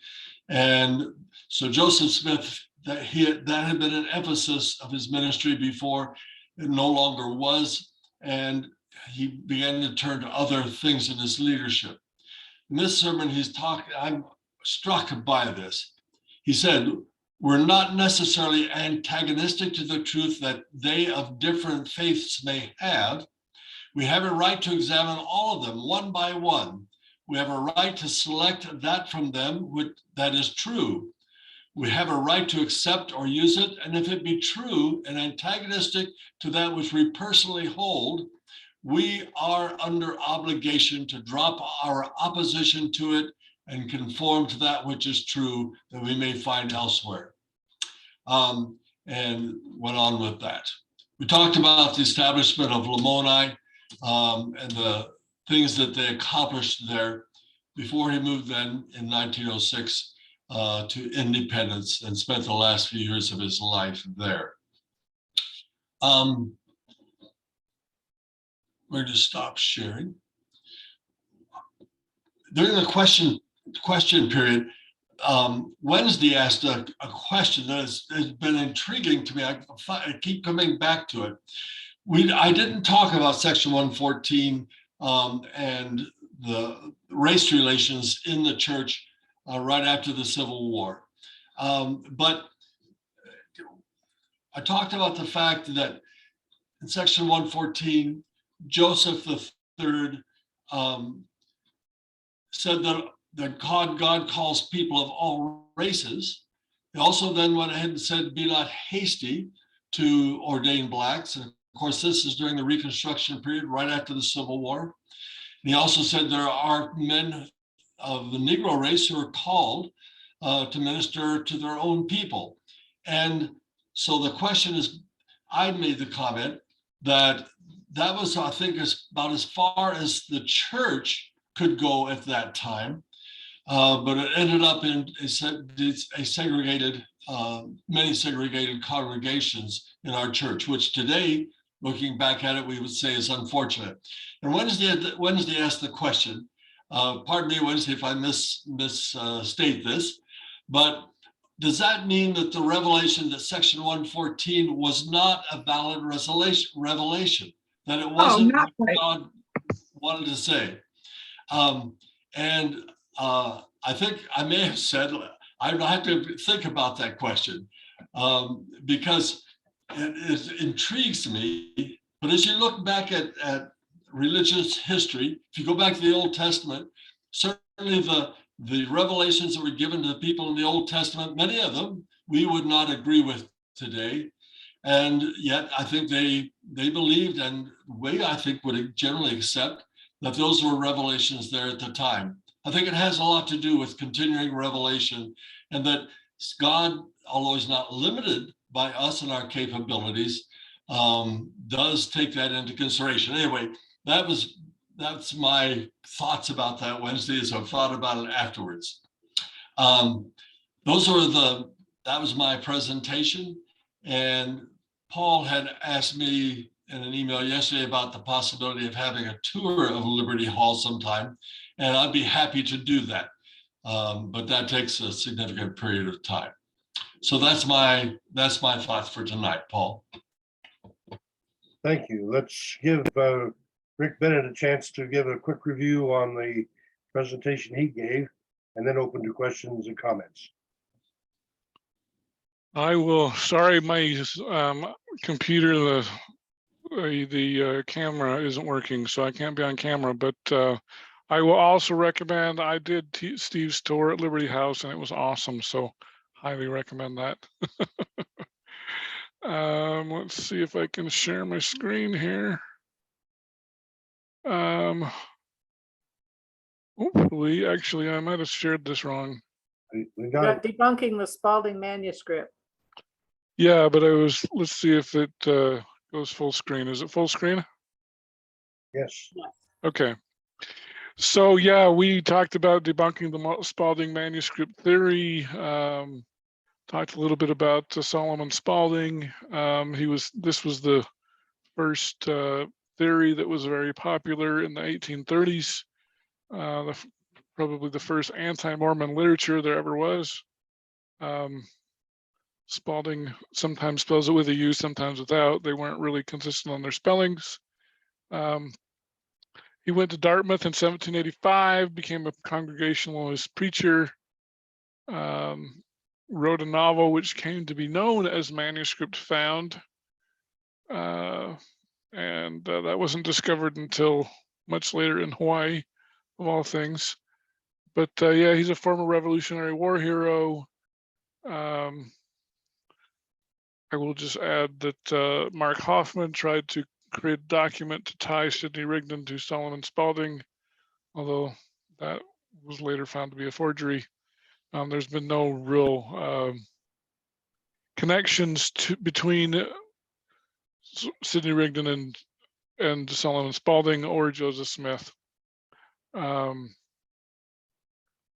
And so Joseph Smith, that had been an emphasis of his ministry before, it no longer was, and he began to turn to other things in his leadership. In this sermon, I'm struck by this. He said, "We're not necessarily antagonistic to the truth that they of different faiths may have. We have a right to examine all of them one by one. We have a right to select that from them that is true. We have a right to accept or use it, and if it be true and antagonistic to that which we personally hold, we are under obligation to drop our opposition to it and conform to that which is true that we may find elsewhere." And went on with that. We talked about the establishment of Lamoni and the things that they accomplished there before he moved then in 1906 to independence and spent the last few years of his life there. We're going to stop sharing. During the question period, Wednesday asked a question that has been intriguing to me. I keep coming back to it. I didn't talk about Section 114 and the race relations in the church right after the Civil War. But I talked about the fact that in Section 114, Joseph III said that God calls people of all races. He also then went ahead and said, "Be not hasty to ordain blacks." And of course, this is during the Reconstruction period, right after the Civil War. And he also said there are men of the Negro race who are called to minister to their own people. And so the question is, I made the comment that was, I think, about as far as the church could go at that time. But it ended up in a segregated, many segregated congregations in our church, which today, looking back at it, we would say is unfortunate. And Wednesday asked the question, pardon me, Wednesday, if I misstate this, but does that mean that the revelation that Section 114 was not a valid revelation, that it wasn't what God wanted to say? I think I may have said, I have to think about that question because it intrigues me. But as you look back at religious history, if you go back to the Old Testament, certainly the revelations that were given to the people in the Old Testament, many of them we would not agree with today. And yet I think they believed, and we, I think, would generally accept that those were revelations there at the time. I think it has a lot to do with continuing revelation, and that God, although he's not limited by us and our capabilities, does take that into consideration. Anyway, that's my thoughts about that Wednesday as I've thought about it afterwards. That was my presentation. And Paul had asked me in an email yesterday about the possibility of having a tour of Liberty Hall sometime, and I'd be happy to do that. But that takes a significant period of time. So that's my thoughts for tonight, Paul. Thank you. Let's give Rick Bennett a chance to give a quick review on the presentation he gave, and then open to questions and comments. I will, sorry, my computer, the camera isn't working, so I can't be on camera, but I will also recommend, I did Steve's tour at Liberty House and it was awesome, so highly recommend that. Let's see if I can share my screen here. Hopefully, actually, I might have shared this wrong. We We got got debunking the Spaulding manuscript. Yeah, but let's see if it goes full screen. Is it full screen? yes. Okay. So yeah, we talked about debunking the Spaulding manuscript theory. Talked a little bit about Solomon Spaulding. This was the first theory that was very popular in the 1830s. Probably the first anti-Mormon literature there ever was. Spaulding sometimes spells it with a U, sometimes without. They weren't really consistent on their spellings. He went to Dartmouth in 1785, became a Congregationalist preacher, wrote a novel which came to be known as Manuscript Found. And that wasn't discovered until much later in Hawaii, of all things. But yeah, he's a former Revolutionary War hero. I will just add that Mark Hoffman tried to create a document to tie Sidney Rigdon to Solomon Spaulding, although that was later found to be a forgery. There's been no real connections between Sidney Rigdon and Solomon Spaulding or Joseph Smith.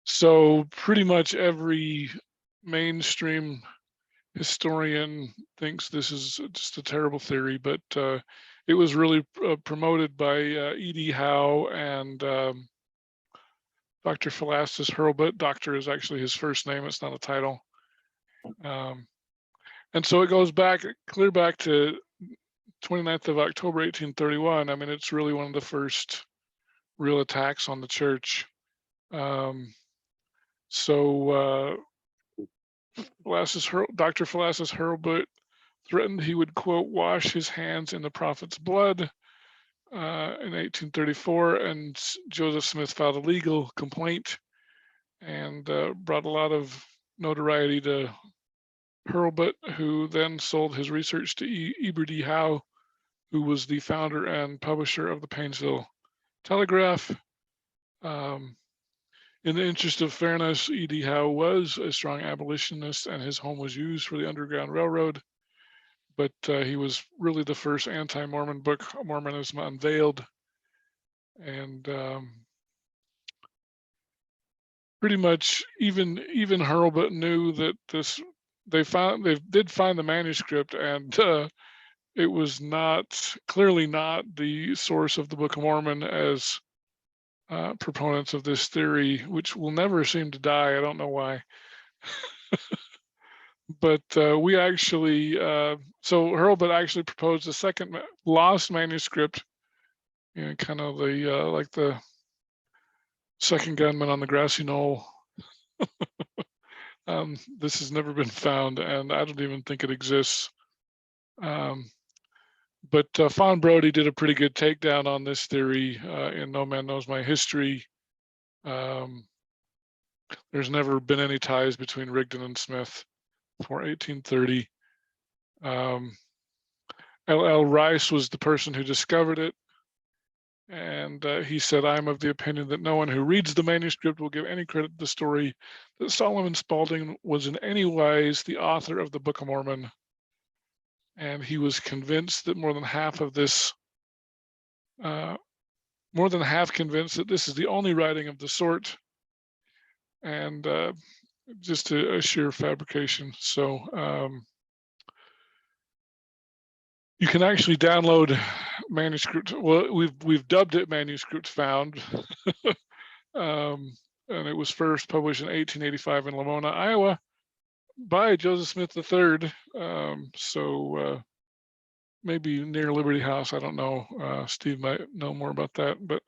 So pretty much every mainstream historian thinks this is just a terrible theory, but it was really promoted by E.D. Howe and Dr. Philastus Hurlbut. Doctor is actually his first name, it's not a title. And so it goes back, clear back to 29th of October, 1831. I mean, it's really one of the first real attacks on the church. Dr. Philastus Hurlbut threatened he would, quote, wash his hands in the prophet's blood in 1834, and Joseph Smith filed a legal complaint and brought a lot of notoriety to Hurlbut, who then sold his research to Eber D. Howe, who was the founder and publisher of the Painesville Telegraph. In the interest of fairness, E.D. Howe was a strong abolitionist and his home was used for the Underground Railroad, but he was really the first anti-Mormon book, Mormonism Unveiled. And pretty much even Hurlbut knew that they did find the manuscript, and it was clearly not the source of the Book of Mormon as proponents of this theory, which will never seem to die. I don't know why. But we actually, so Hurlbut actually proposed a second lost manuscript, you know, kind of the like the second gunman on the grassy knoll. This has never been found, and I don't even think it exists. But Fawn Brody did a pretty good takedown on this theory in No Man Knows My History. There's never been any ties between Rigdon and Smith before 1830. L.L. Rice was the person who discovered it. And he said, I'm of the opinion that no one who reads the manuscript will give any credit to the story that Solomon Spaulding was in any wise the author of the Book of Mormon. And he was convinced that more than half convinced that this is the only writing of the sort, and just a sheer fabrication. So you can actually download manuscript. Well, we've dubbed it Manuscript Found, and it was first published in 1885 in Lamona, Iowa, by Joseph Smith III. So maybe near Liberty House. I don't know. Steve might know more about that. But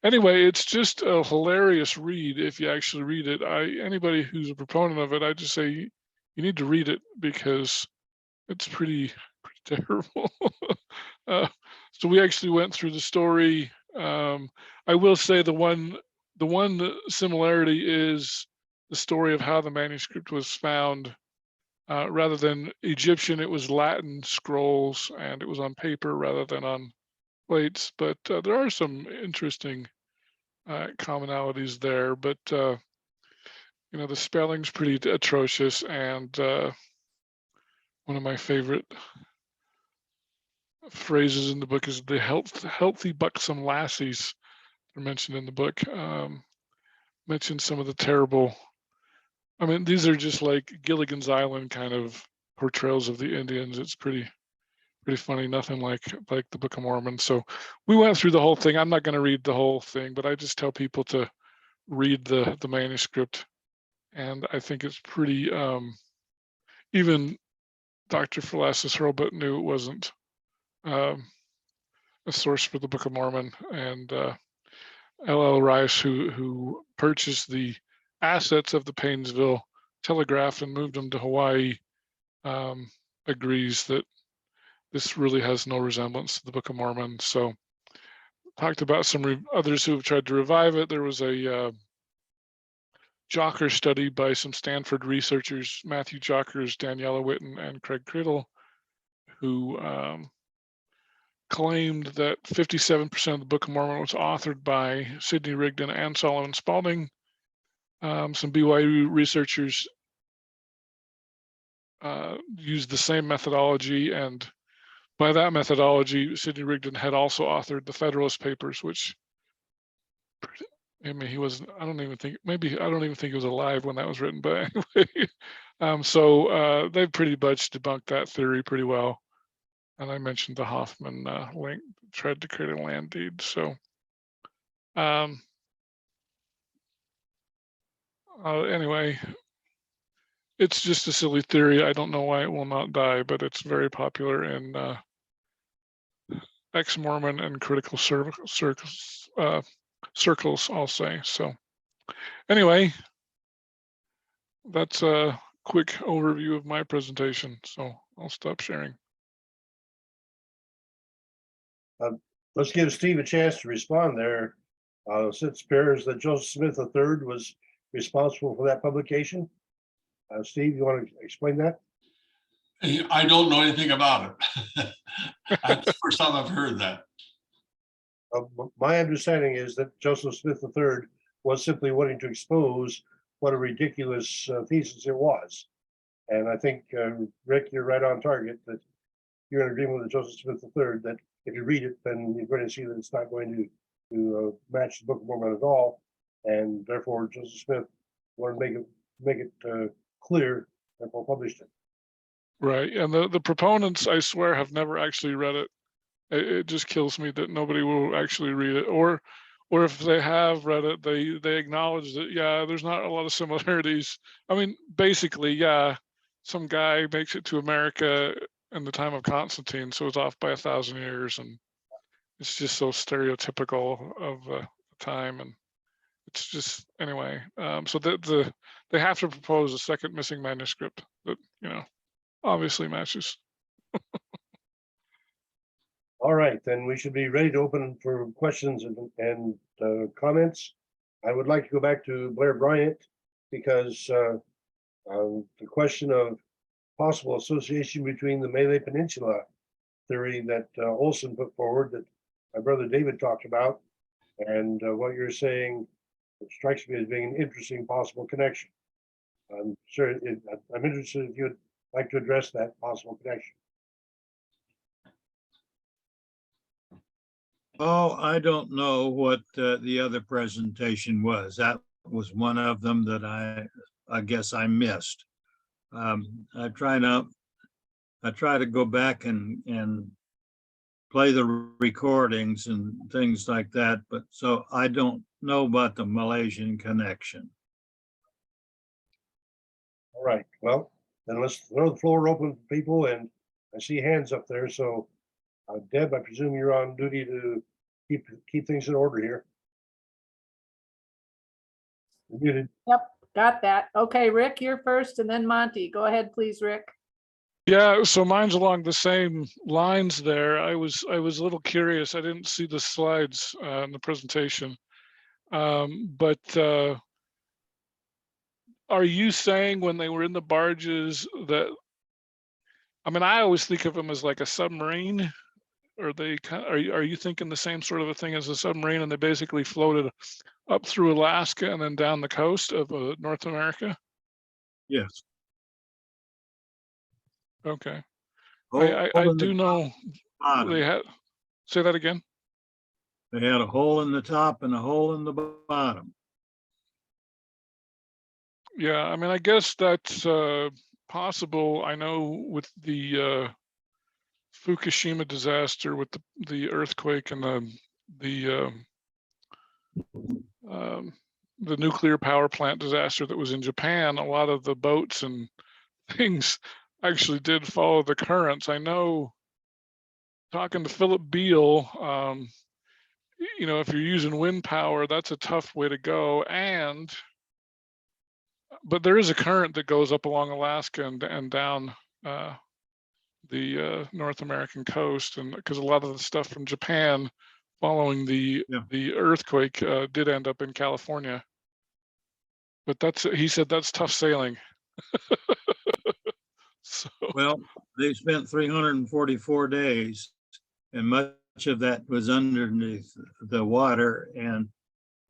anyway, it's just a hilarious read if you actually read it. Anybody who's a proponent of it, I just say you need to read it because it's pretty terrible. So we actually went through the story. I will say the one similarity is the story of how the manuscript was found. Rather than Egyptian, it was Latin scrolls, and it was on paper rather than on plates. But there are some interesting commonalities there. But the spelling's pretty atrocious, and one of my favorite phrases in the book is the healthy buxom lassies are mentioned in the book. Mentioned some of the terrible. I mean, these are just like Gilligan's Island kind of portrayals of the Indians. It's pretty funny. Nothing like the Book of Mormon. So we went through the whole thing. I'm not going to read the whole thing, but I just tell people to read the manuscript, and I think it's pretty. Even Dr. Philastus Hurlbut knew it wasn't a source for the Book of Mormon, and L.L. Rice, who purchased the assets of the Painesville Telegraph and moved them to Hawaii, agrees that this really has no resemblance to the Book of Mormon. So talked about some others who have tried to revive it. There was a Jocker study by some Stanford researchers, Matthew Jockers, Daniela Witten, and Craig Criddle, who claimed that 57% of the Book of Mormon was authored by Sidney Rigdon and Solomon Spaulding. Some BYU researchers used the same methodology, and by that methodology, Sidney Rigdon had also authored the Federalist Papers, which, I mean, he wasn't, I don't even think he was alive when that was written, but anyway. So they've pretty much debunked that theory pretty well. And I mentioned the Hoffman link, tried to create a land deed. So anyway, it's just a silly theory. I don't know why it will not die, but it's very popular in ex-Mormon and critical circles, I'll say. So anyway, that's a quick overview of my presentation. So I'll stop sharing. Let's give Steve a chance to respond there. Since it appears that Joseph Smith III was responsible for that publication. Steve, you want to explain that? I don't know anything about it. That's the first time I've heard that. My understanding is that Joseph Smith III was simply wanting to expose what a ridiculous thesis it was. And I think, Rick, you're right on target that you're in agreement with Joseph Smith III that if you read it, then you're going to see that it's not going to match the Book of Mormon at all. And therefore, Joseph Smith wanted to make it clear, therefore published it. Right, and the proponents, I swear, have never actually read it. It just kills me that nobody will actually read it, or if they have read it, they acknowledge that, yeah, there's not a lot of similarities. I mean, basically, yeah, some guy makes it to America in the time of Constantine, so it's off by 1,000 years, and it's just so stereotypical of the time, and it's just, anyway. So they have to propose a second missing manuscript that, obviously matches. All right, then we should be ready to open for questions and comments. I would like to go back to Blair Bryant because the question of possible association between the Malay Peninsula theory that Olson put forward that my brother David talked about and what you're saying, it strikes me as being an interesting possible connection. I'm sure I'm interested if you'd like to address that possible connection. Oh, I don't know what the other presentation was. That was one of them that I guess I missed. I try to go back and play the recordings and things like that, but so I don't know about the Malaysian connection. All right, well, then let's throw the floor open for people, and I see hands up there, so Deb, I presume you're on duty to keep things in order here. You're muted. Yep, got that. Okay, Rick, you're first and then Monty. Go ahead, please, Rick. Yeah, so mine's along the same lines there. I was a little curious. I didn't see the slides in the presentation. But are you saying when they were in the barges that, I mean, I always think of them as like a submarine. Are they kind of, are you thinking the same sort of a thing as a submarine, and they basically floated up through Alaska and then down the coast of North America? Yes. Okay. Hole I in the do know bottom. they had, say that again. They had a hole in the top and a hole in the bottom. Yeah, I mean, I guess that's possible. I know with the Fukushima disaster, with the earthquake and the nuclear power plant disaster that was in Japan, a lot of the boats and things actually did follow the currents. I know, talking to Philip Beale, you know, if you're using wind power, that's a tough way to go. But there is a current that goes up along Alaska and down the North American coast, and because a lot of the stuff from Japan following the earthquake did end up in California. But he said that's tough sailing. So, Well, they spent 344 days, and much of that was underneath the water. And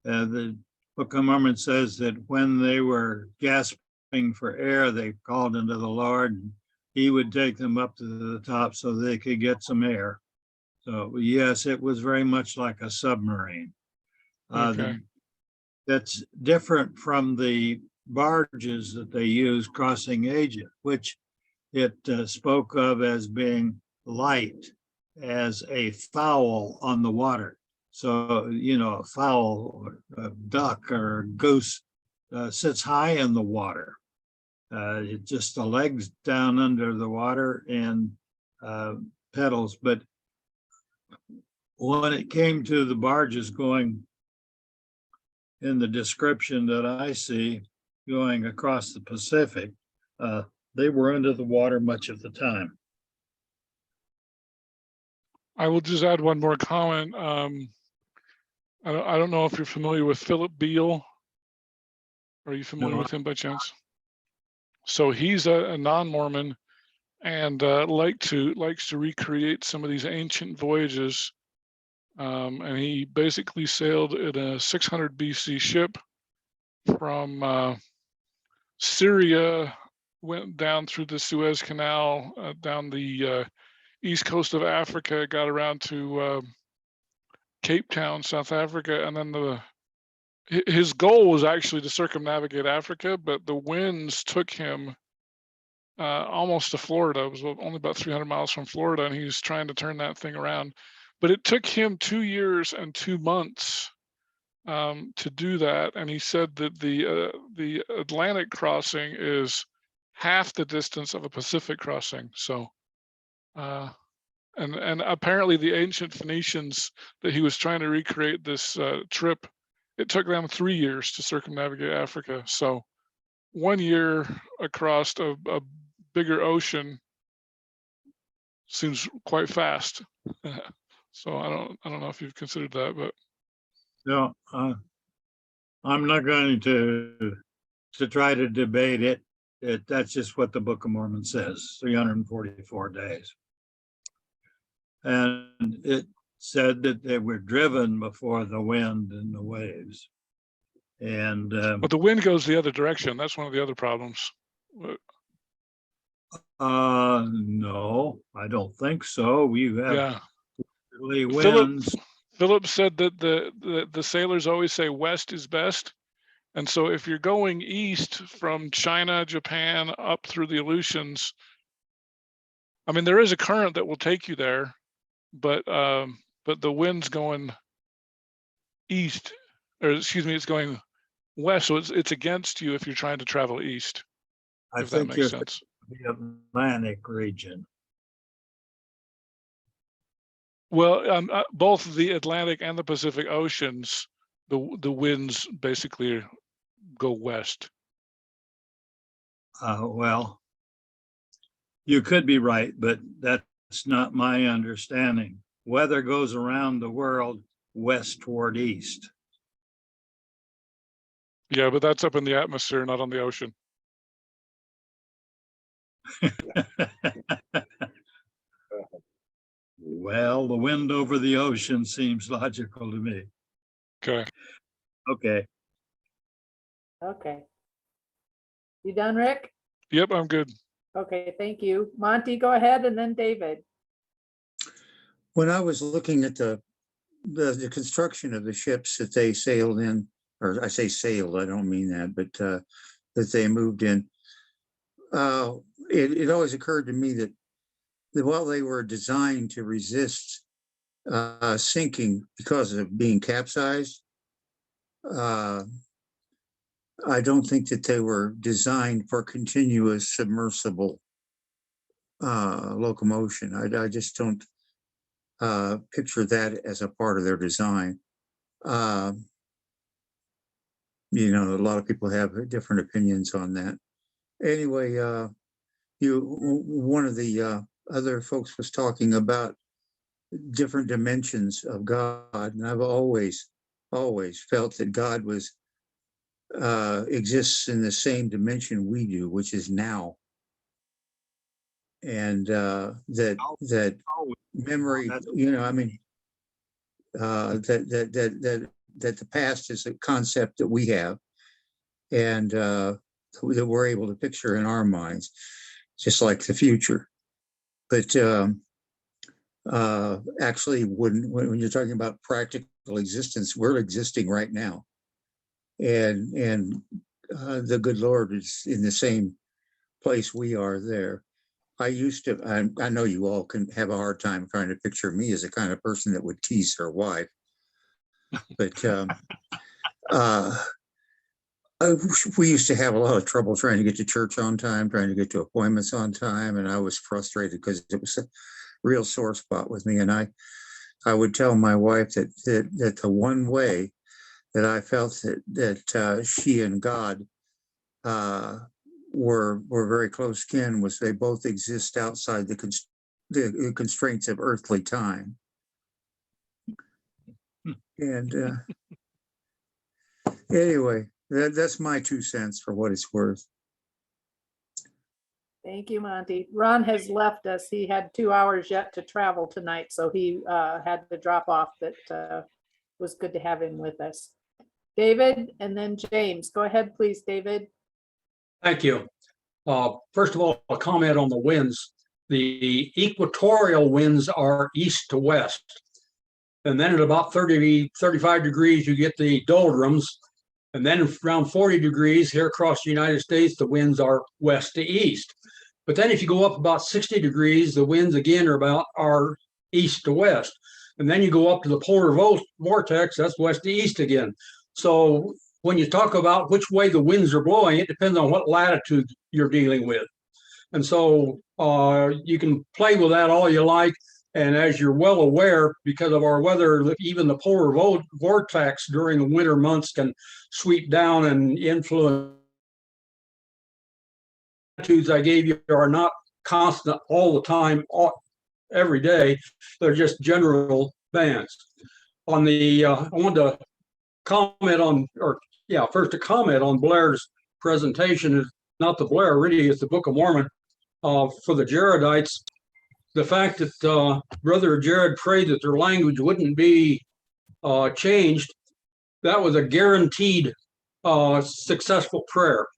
the Book of Mormon says that when they were gasping for air, they called unto the Lord, and he would take them up to the top so they could get some air. So yes, it was very much like a submarine. okay. That's different from the barges that they use crossing Asia, which it spoke of as being light as a fowl on the water. So, you know, a fowl, or a duck or a goose sits high in the water. It just the legs down under the water and pedals. But when it came to the barges going in the description that I see going across the Pacific, they were under the water much of the time. I will just add one more comment. I don't know if you're familiar with Philip Beale. Are you familiar No. with him by chance? So he's a non-Mormon and likes to recreate some of these ancient voyages. And he basically sailed in a 600 BC ship from Syria, went down through the Suez Canal, down the east coast of Africa, got around to Cape Town, South Africa, and then his goal was actually to circumnavigate Africa, but the winds took him almost to Florida. It was only about 300 miles from Florida, and he was trying to turn that thing around. But it took him 2 years and 2 months to do that. And he said that the Atlantic crossing is half the distance of a Pacific crossing. So, and apparently the ancient Phoenicians that he was trying to recreate this trip, it took them 3 years to circumnavigate Africa. So 1 year across a bigger ocean seems quite fast. So I don't know if you've considered that, but No, I'm not going to try to debate it. That's just what the Book of Mormon says, 344 days. And it said that they were driven before the wind and the waves. And but the wind goes the other direction. That's one of the other problems. no, I don't think so. We have Yeah. winds. Philip said that the sailors always say west is best. And so if you're going east from China, Japan, up through the Aleutians, I mean, there is a current that will take you there, but the wind's going east, or excuse me, it's going west. So it's against you if you're trying to travel east, I if that think makes you're sense. the Atlantic region. Well, both the Atlantic and the Pacific Oceans, the winds basically go west. Well, you could be right, but that's not my understanding. Weather goes around the world west toward east. Yeah, but that's up in the atmosphere, not on the ocean. Well, the wind over the ocean seems logical to me. Okay. Okay. Okay. You done, Rick? Yep, I'm good. Okay, thank you. Monty, go ahead, and then David. When I was looking at the construction of the ships that they sailed in, or I say sailed, I don't mean that, but that they moved in, it always occurred to me that while they were designed to resist sinking because of being capsized, I don't think that they were designed for continuous submersible locomotion. I just don't picture that as a part of their design. You know, a lot of people have different opinions on that. Anyway, one of the other folks was talking about different dimensions of God, and I've always felt that God exists in the same dimension we do, which is now, and that memory, you know, I mean, that the past is a concept that we have, and that we're able to picture in our minds, just like the future. But actually, when you're talking about practical existence, we're existing right now, and the good Lord is in the same place we are there. I know you all can have a hard time trying to picture me as the kind of person that would tease her wife, but we used to have a lot of trouble trying to get to church on time, trying to get to appointments on time, and I was frustrated because it was a real sore spot with me. And I would tell my wife that the one way that I felt that she and God were very close kin was they both exist outside the constraints of earthly time. And anyway, that's my 2 cents for what it's worth. Thank you, Monty. Ron has left us. He had 2 hours yet to travel tonight, so he had to drop off, but was good to have him with us. David, and then James. Go ahead, please, David. Thank you. First of all, a comment on the winds. The equatorial winds are east to west. And then at about 35 degrees, you get the doldrums. And then around 40 degrees here across the United States, the winds are west to east. But then if you go up about 60 degrees, the winds again are east to west. And then you go up to the polar vortex, that's west to east again. So when you talk about which way the winds are blowing, it depends on what latitude you're dealing with. And so you can play with that all you like. And as you're well aware, because of our weather, even the polar vortex during the winter months can sweep down and influence. Latitudes I gave you are not constant all the time, every day. They're just general bands. On the, I wanted to comment on, first a comment on Blair's presentation. Is not the Blair, really, it's the Book of Mormon for the Jaredites. The fact that Brother Jared prayed that their language wouldn't be changed, that was a guaranteed successful prayer.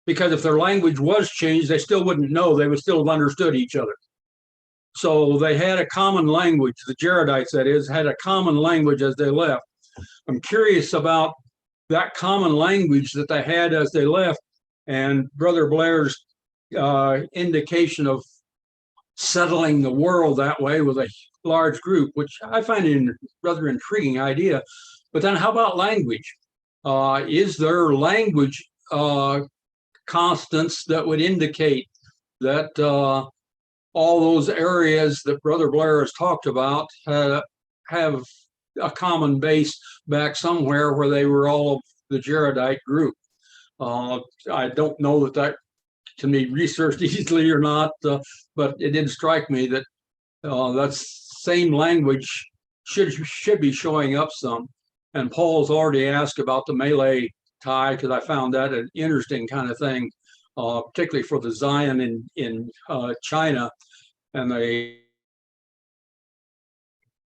Because if their language was changed, they still wouldn't know, they would still have understood each other. So they had a common language, the Jaredites, that is, had a common language as they left. I'm curious about that common language that they had as they left, and Brother Blair's indication of settling the world that way with a large group, which I find a rather intriguing idea. But then how about language? Is there language constants that would indicate that all those areas that Brother Blair has talked about have a common base back somewhere where they were all of the Jaredite group. I don't know that that can be researched easily or not, but it did strike me that that same language should be showing up some. And Paul's already asked about the Malay tie, because I found that an interesting kind of thing, particularly for the Zion in China. And they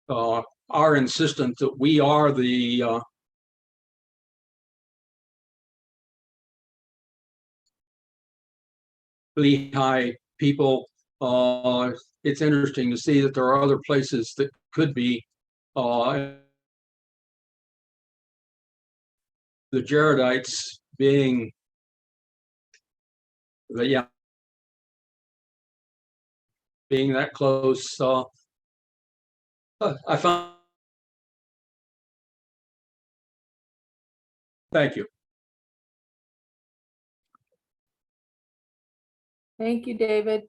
are insistent that we are the Lehi people. It's interesting to see that there are other places that could be the Jaredites being being that close. I found. Thank you. Thank you, David.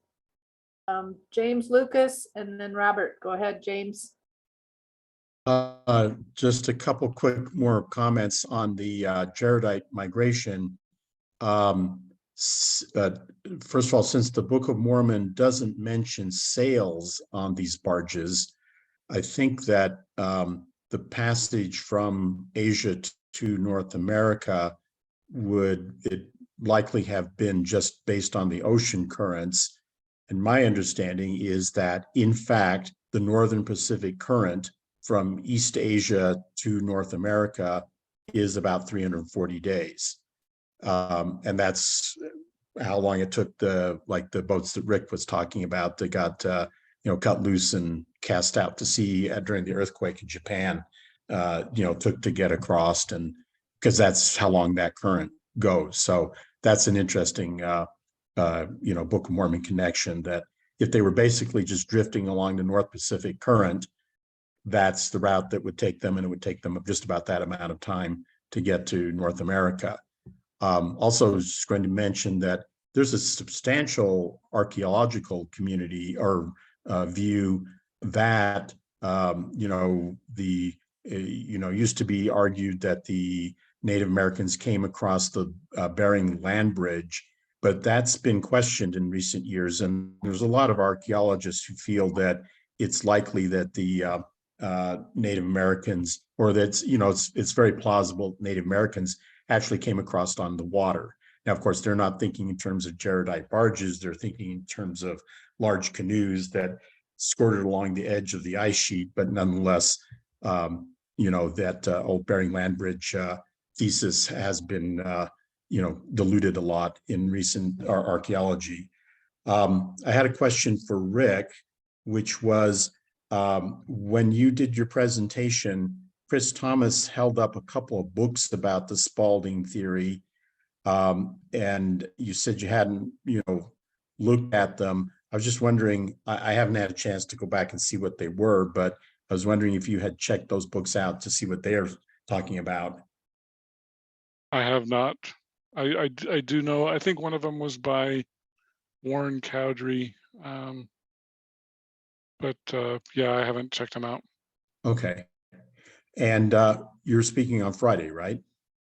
James Lucas and then Robert. Go ahead, James. Just a couple quick more comments on the Jaredite migration. First of all, since the Book of Mormon doesn't mention sails on these barges, I think that the passage from Asia to North America would likely have been just based on the ocean currents. And my understanding is that, in fact, the Northern Pacific Current from East Asia to North America is about 340 days. And that's how long it took the boats that Rick was talking about that got cut loose and cast out to sea during the earthquake in Japan, took to get across, and because that's how long that current goes. So that's an interesting Book of Mormon connection, that if they were basically just drifting along the North Pacific Current, that's the route that would take them, and it would take them just about that amount of time to get to North America. Also, I was just going to mention that there's a substantial archaeological community or view that used to be argued that the Native Americans came across the Bering Land Bridge, but that's been questioned in recent years. And there's a lot of archaeologists who feel that it's likely that the Native Americans, or that's, it's very plausible Native Americans actually came across on the water. Now, of course, they're not thinking in terms of Jaredite barges. They're thinking in terms of large canoes that skirted along the edge of the ice sheet, but nonetheless, that old Bering Land Bridge thesis has been, diluted a lot in recent archaeology. I had a question for Rick, which was, when you did your presentation, Chris Thomas held up a couple of books about the Spaulding theory, and you said you hadn't, looked at them. I was just wondering, I haven't had a chance to go back and see what they were, but I was wondering if you had checked those books out to see what they're talking about. I have not. I do know, I think one of them was by Warren Cowdery. But yeah, I haven't checked them out. Okay. And you're speaking on Friday, right?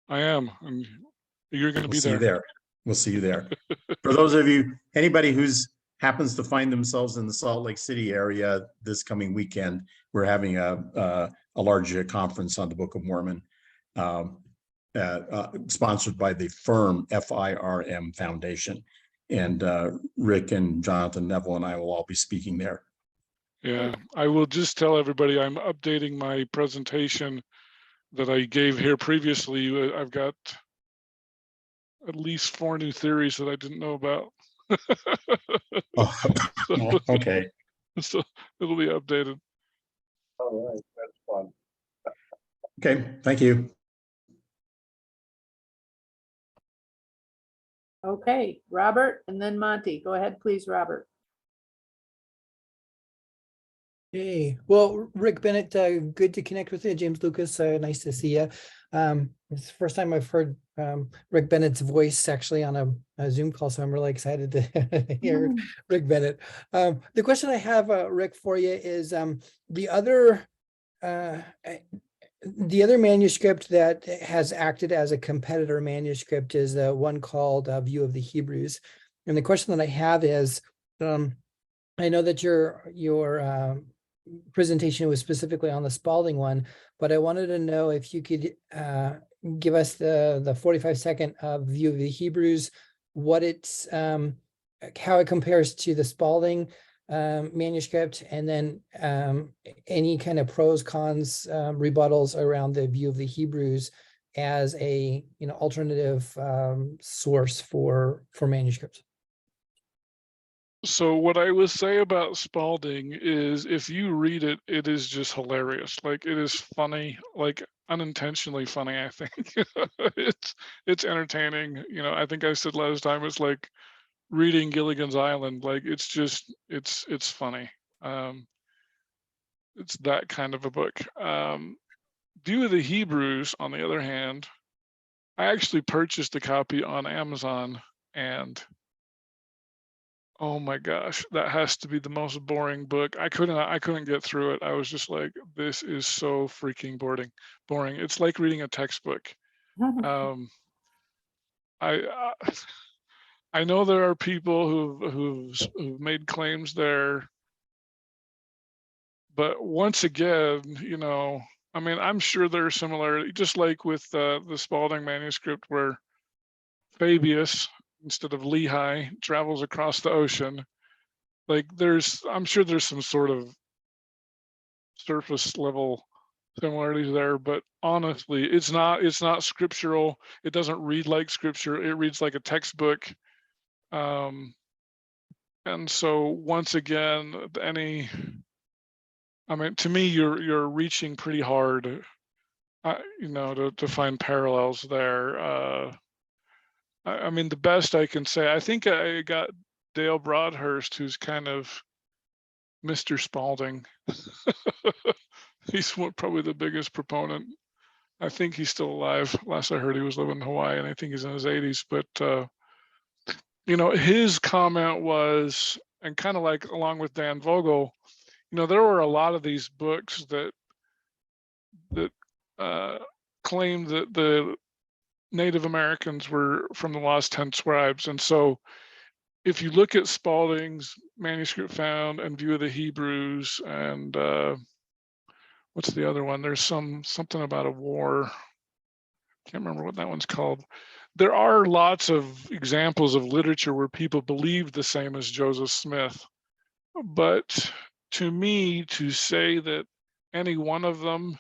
I am. And you're going to be See you there. there. We'll see you there. For those of you, anybody who's happens to find themselves in the Salt Lake City area this coming weekend, we're having a large conference on the Book of Mormon, sponsored by the FIRM Foundation. And Rick and Jonathan Neville and I will all be speaking there. Yeah, I will just tell everybody I'm updating my presentation that I gave here previously. I've got at least 4 new theories that I didn't know about. Okay. So it'll be updated. All right, that's fun. Okay, thank you. Okay, Robert and then Monty. Go ahead, please, Robert. Hey, well, Rick Bennett, good to connect with you. James Lucas, nice to see you. It's the first time I've heard Rick Bennett's voice actually on a Zoom call, so I'm really excited to hear Rick Bennett. The question I have, Rick, for you is the other manuscript that has acted as a competitor manuscript is the one called View of the Hebrews. And the question that I have is, I know that your presentation was specifically on the Spaulding one, but I wanted to know if you could give us the 45-second view of the Hebrews, what it's how it compares to the Spaulding manuscript, and then any kind of pros, cons, rebuttals around the view of the Hebrews as a alternative source for manuscripts. So what I would say about Spaulding is if you read it, it is just hilarious. Like it is funny, like unintentionally funny, I think. It's entertaining. I think I said last time it's like reading Gilligan's Island. Like it's funny. It's that kind of a book. View of the Hebrews, on the other hand, I actually purchased a copy on Amazon, and oh my gosh, that has to be the most boring book. I couldn't get through it. I was just like, this is so freaking boring. It's like reading a textbook. I know there are people who've made claims there, but once again, I'm sure there's similarity, just like with the Spaulding manuscript where Fabius, instead of Lehi, travels across the ocean. Like I'm sure there's some sort of surface level similarities there, but honestly, it's not scriptural. It doesn't read like scripture. It reads like a textbook. And so once again, to me, you're reaching pretty hard, to find parallels there. The best I can say, I think I got Dale Broadhurst, who's kind of Mr. Spaulding. He's probably the biggest proponent. I think he's still alive. Last I heard, he was living in Hawaii, and I think he's in his 80s. But his comment was, and kind of like along with Dan Vogel, there were a lot of these books that claimed that the Native Americans were from the Lost 10 Scribes. And so if you look at Spaulding's manuscript found and View of the Hebrews and what's the other one? There's something about a war. Can't remember what that one's called. There are lots of examples of literature where people believed the same as Joseph Smith. But to me, to say that any one of them,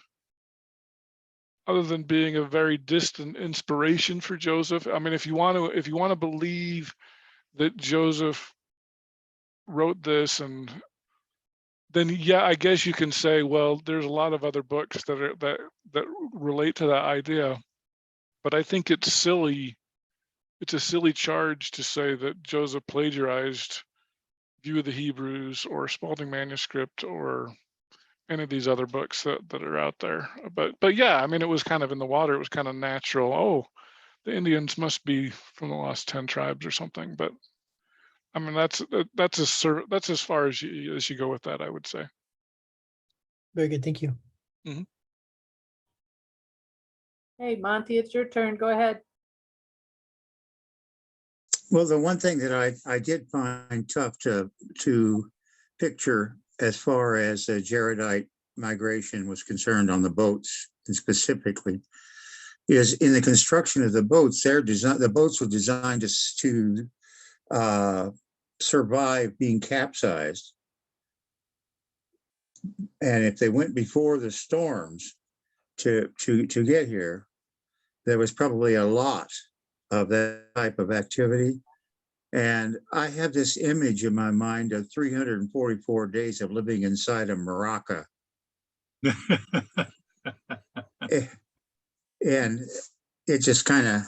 other than being a very distant inspiration for Joseph, if you want to believe that Joseph wrote this, and then yeah, I guess you can say, well, there's a lot of other books that relate to that idea. But I think it's silly. It's a silly charge to say that Joseph plagiarized View of the Hebrews or Spaulding manuscript or any of these other books that are out there. But yeah, it was kind of in the water. It was kind of natural. Oh, the Indians must be from the Lost 10 Tribes or something. But that's as far as you go with that, I would say. Very good, thank you. Mm-hmm. Hey, Monty, it's your turn. Go ahead. Well, the one thing that I did find tough to picture as far as Jaredite migration was concerned on the boats, and specifically, is in the construction of the boats. The boats were designed to survive being capsized, and if they went before the storms to get here, there was probably a lot of that type of activity. And I have this image in my mind of 344 days of living inside a maraca. And it just kind of,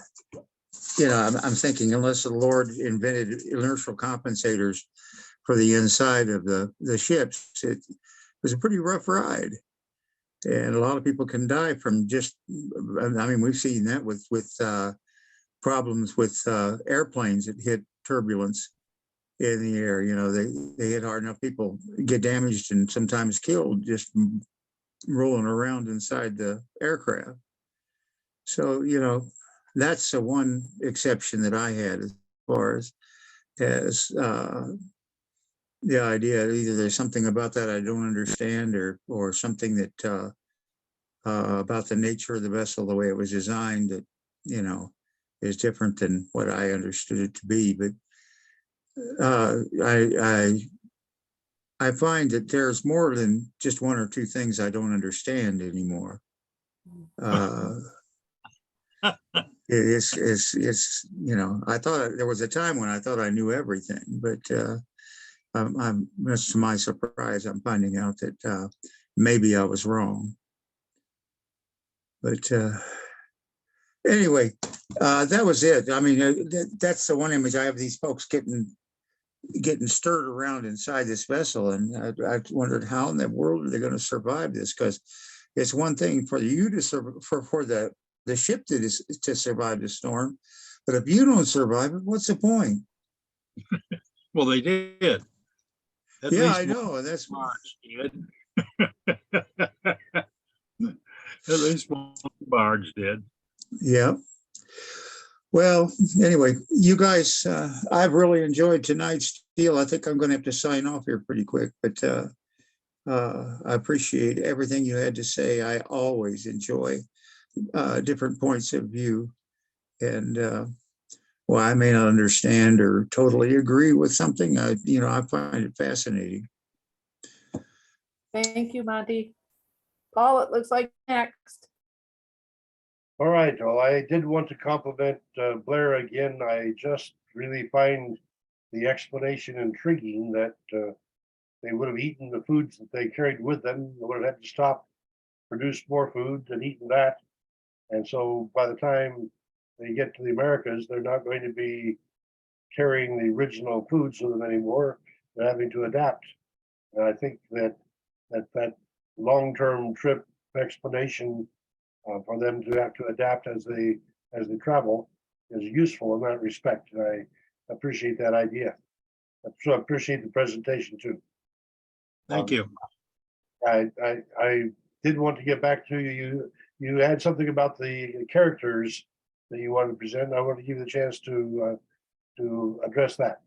I'm thinking, unless the Lord invented inertial compensators for the inside of the ships, it was a pretty rough ride. And a lot of people can die from just, I mean, we've seen that with problems with airplanes that hit turbulence in the air. You know, they hit hard enough, people get damaged and sometimes killed just rolling around inside the aircraft. So, you know, that's the one exception that I had as far as the idea either there's something about that I don't understand, or something that about the nature of the vessel, the way it was designed, that, you know, is different than what I understood it to be. But I find that there's more than just one or two things I don't understand anymore. It's you know, I thought there was a time when I thought I knew everything, but I'm much to my surprise, I'm finding out that maybe I was wrong. But anyway, that was it. I mean, that's the one image I have, these folks getting stirred around inside this vessel, and I wondered how in the world are they going to survive this? Because it's one thing for you to for the ship to survive the storm, but if you don't survive it, what's the point? Well, they did. At Yeah, least I know, and that's barge did. At least one barge did. yeah. Well, anyway, you guys, I've really enjoyed tonight's deal. I think I'm going to have to sign off here pretty quick, but I appreciate everything you had to say. I always enjoy different points of view, and well, I may not understand or totally agree with something. I find it fascinating. Thank you, Monty. Paul, it looks like next. All right, well, I did want to compliment Blair again. I just really find the explanation intriguing that they would have eaten the foods that they carried with them. They would have had to stop, produce more food and eaten that. And so by the time they get to the Americas, they're not going to be carrying the original foods with them anymore. They're having to adapt. And I think that long-term trip explanation for them to have to adapt as they travel is useful in that respect. And I appreciate that idea. So I appreciate the presentation too. Thank you. I did want to get back to you. You had something about the characters that you wanted to present. I want to give you the chance to address that.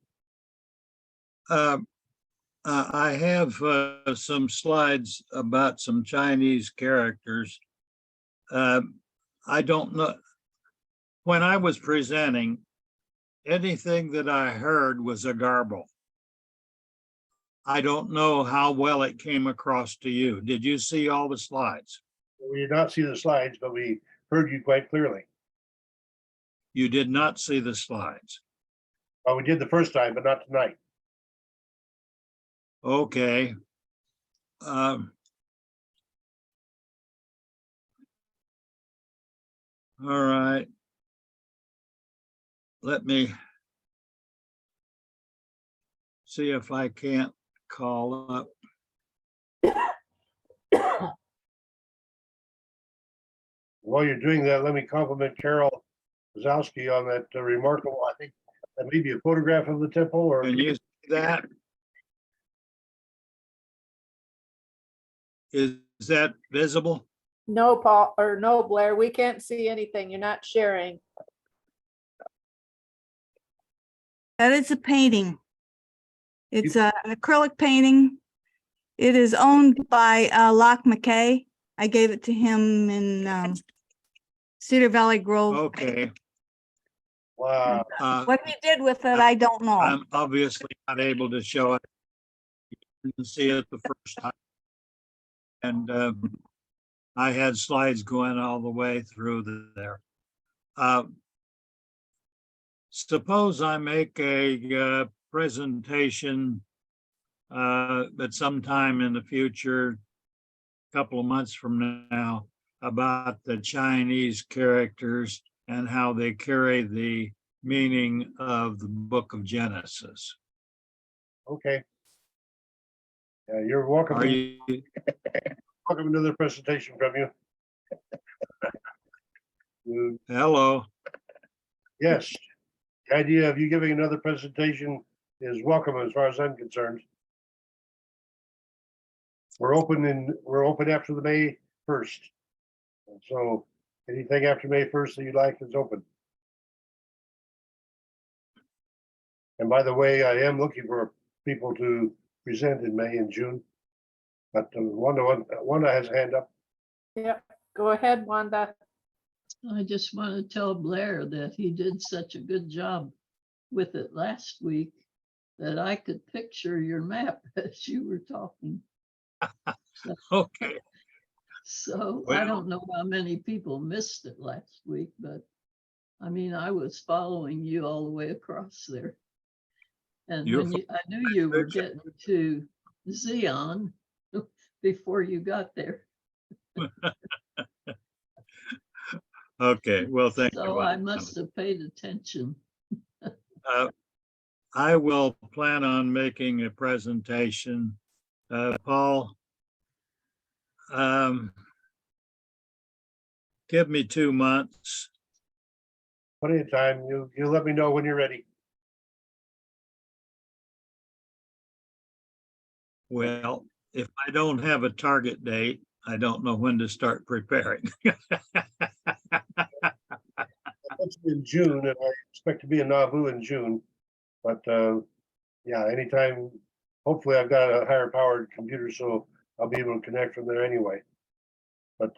I have some slides about some Chinese characters. I don't know. When I was presenting, anything that I heard was a garble. I don't know how well it came across to you. Did you see all the slides? We did not see the slides, but we heard you quite clearly. You did not see the slides. Well, we did the first time, but not tonight. Okay. All right. Let me see if I can't call up. While you're doing that, let me compliment Carol Zowski on that remarkable, I think that may be a photograph of the temple, or Can you see that? Is that visible? No, Paul, or no, Blair, we can't see anything. You're not sharing. That is a painting. It's an acrylic painting. It is owned by Locke McKay. I gave it to him in Cedar Valley Grove. Okay. wow. What he did with it, I don't know. I'm obviously not able to show it. You didn't see it the first time. And I had slides going all the way through there. Suppose I make a presentation at some time in the future, a couple of months from now, about the Chinese characters and how they carry the meaning of the book of Genesis. Okay. Yeah, you're welcome. Are you, welcome another presentation from you. Hello. Yes, the idea of you giving another presentation is welcome as far as I'm concerned. We're open after the May 1st. So anything after May 1st that you like is open. And by the way, I am looking for people to present in May and June. But Wanda has a hand up. Yeah, go ahead, Wanda. I just want to tell Blair that he did such a good job with it last week that I could picture your map as you were talking. Okay. So I Well- don't know how many people missed it last week, but I mean, I was following you all the way across there. And You're when I knew you were getting to Zion before you got there. Okay, well, thank you. So I must have paid attention. I will plan on making a presentation. Paul, give me 2 months. Plenty of time. You let me know when you're ready. Well, if I don't have a target date, I don't know when to start preparing. It's in June, and I expect to be in Nauvoo in June. But yeah, anytime. Hopefully, I've got a higher powered computer, so I'll be able to connect from there anyway. But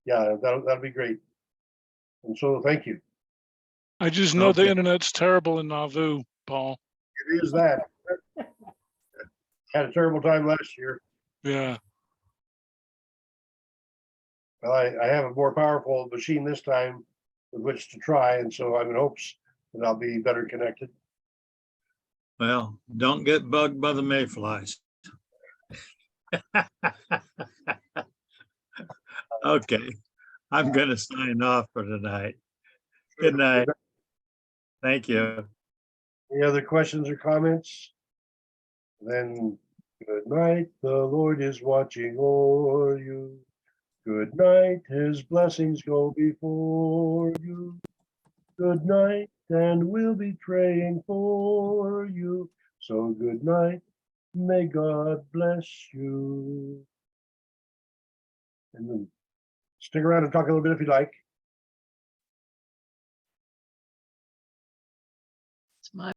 yeah, that'll be great. And so, thank you. I just know the Okay. internet's terrible in Nauvoo, Paul. It is that. Had a terrible time last year. Yeah. Well, I have a more powerful machine this time with which to try, and so I'm in hopes that I'll be better connected. Well, don't get bugged by the mayflies. Okay, I'm gonna sign off for tonight. Good night. Thank you. Any other questions or comments? Then, good night, the Lord is watching o'er you. Good night, his blessings go before you. Good night, and we'll be praying for you. So good night, may God bless you. And then stick around and talk a little bit if you like.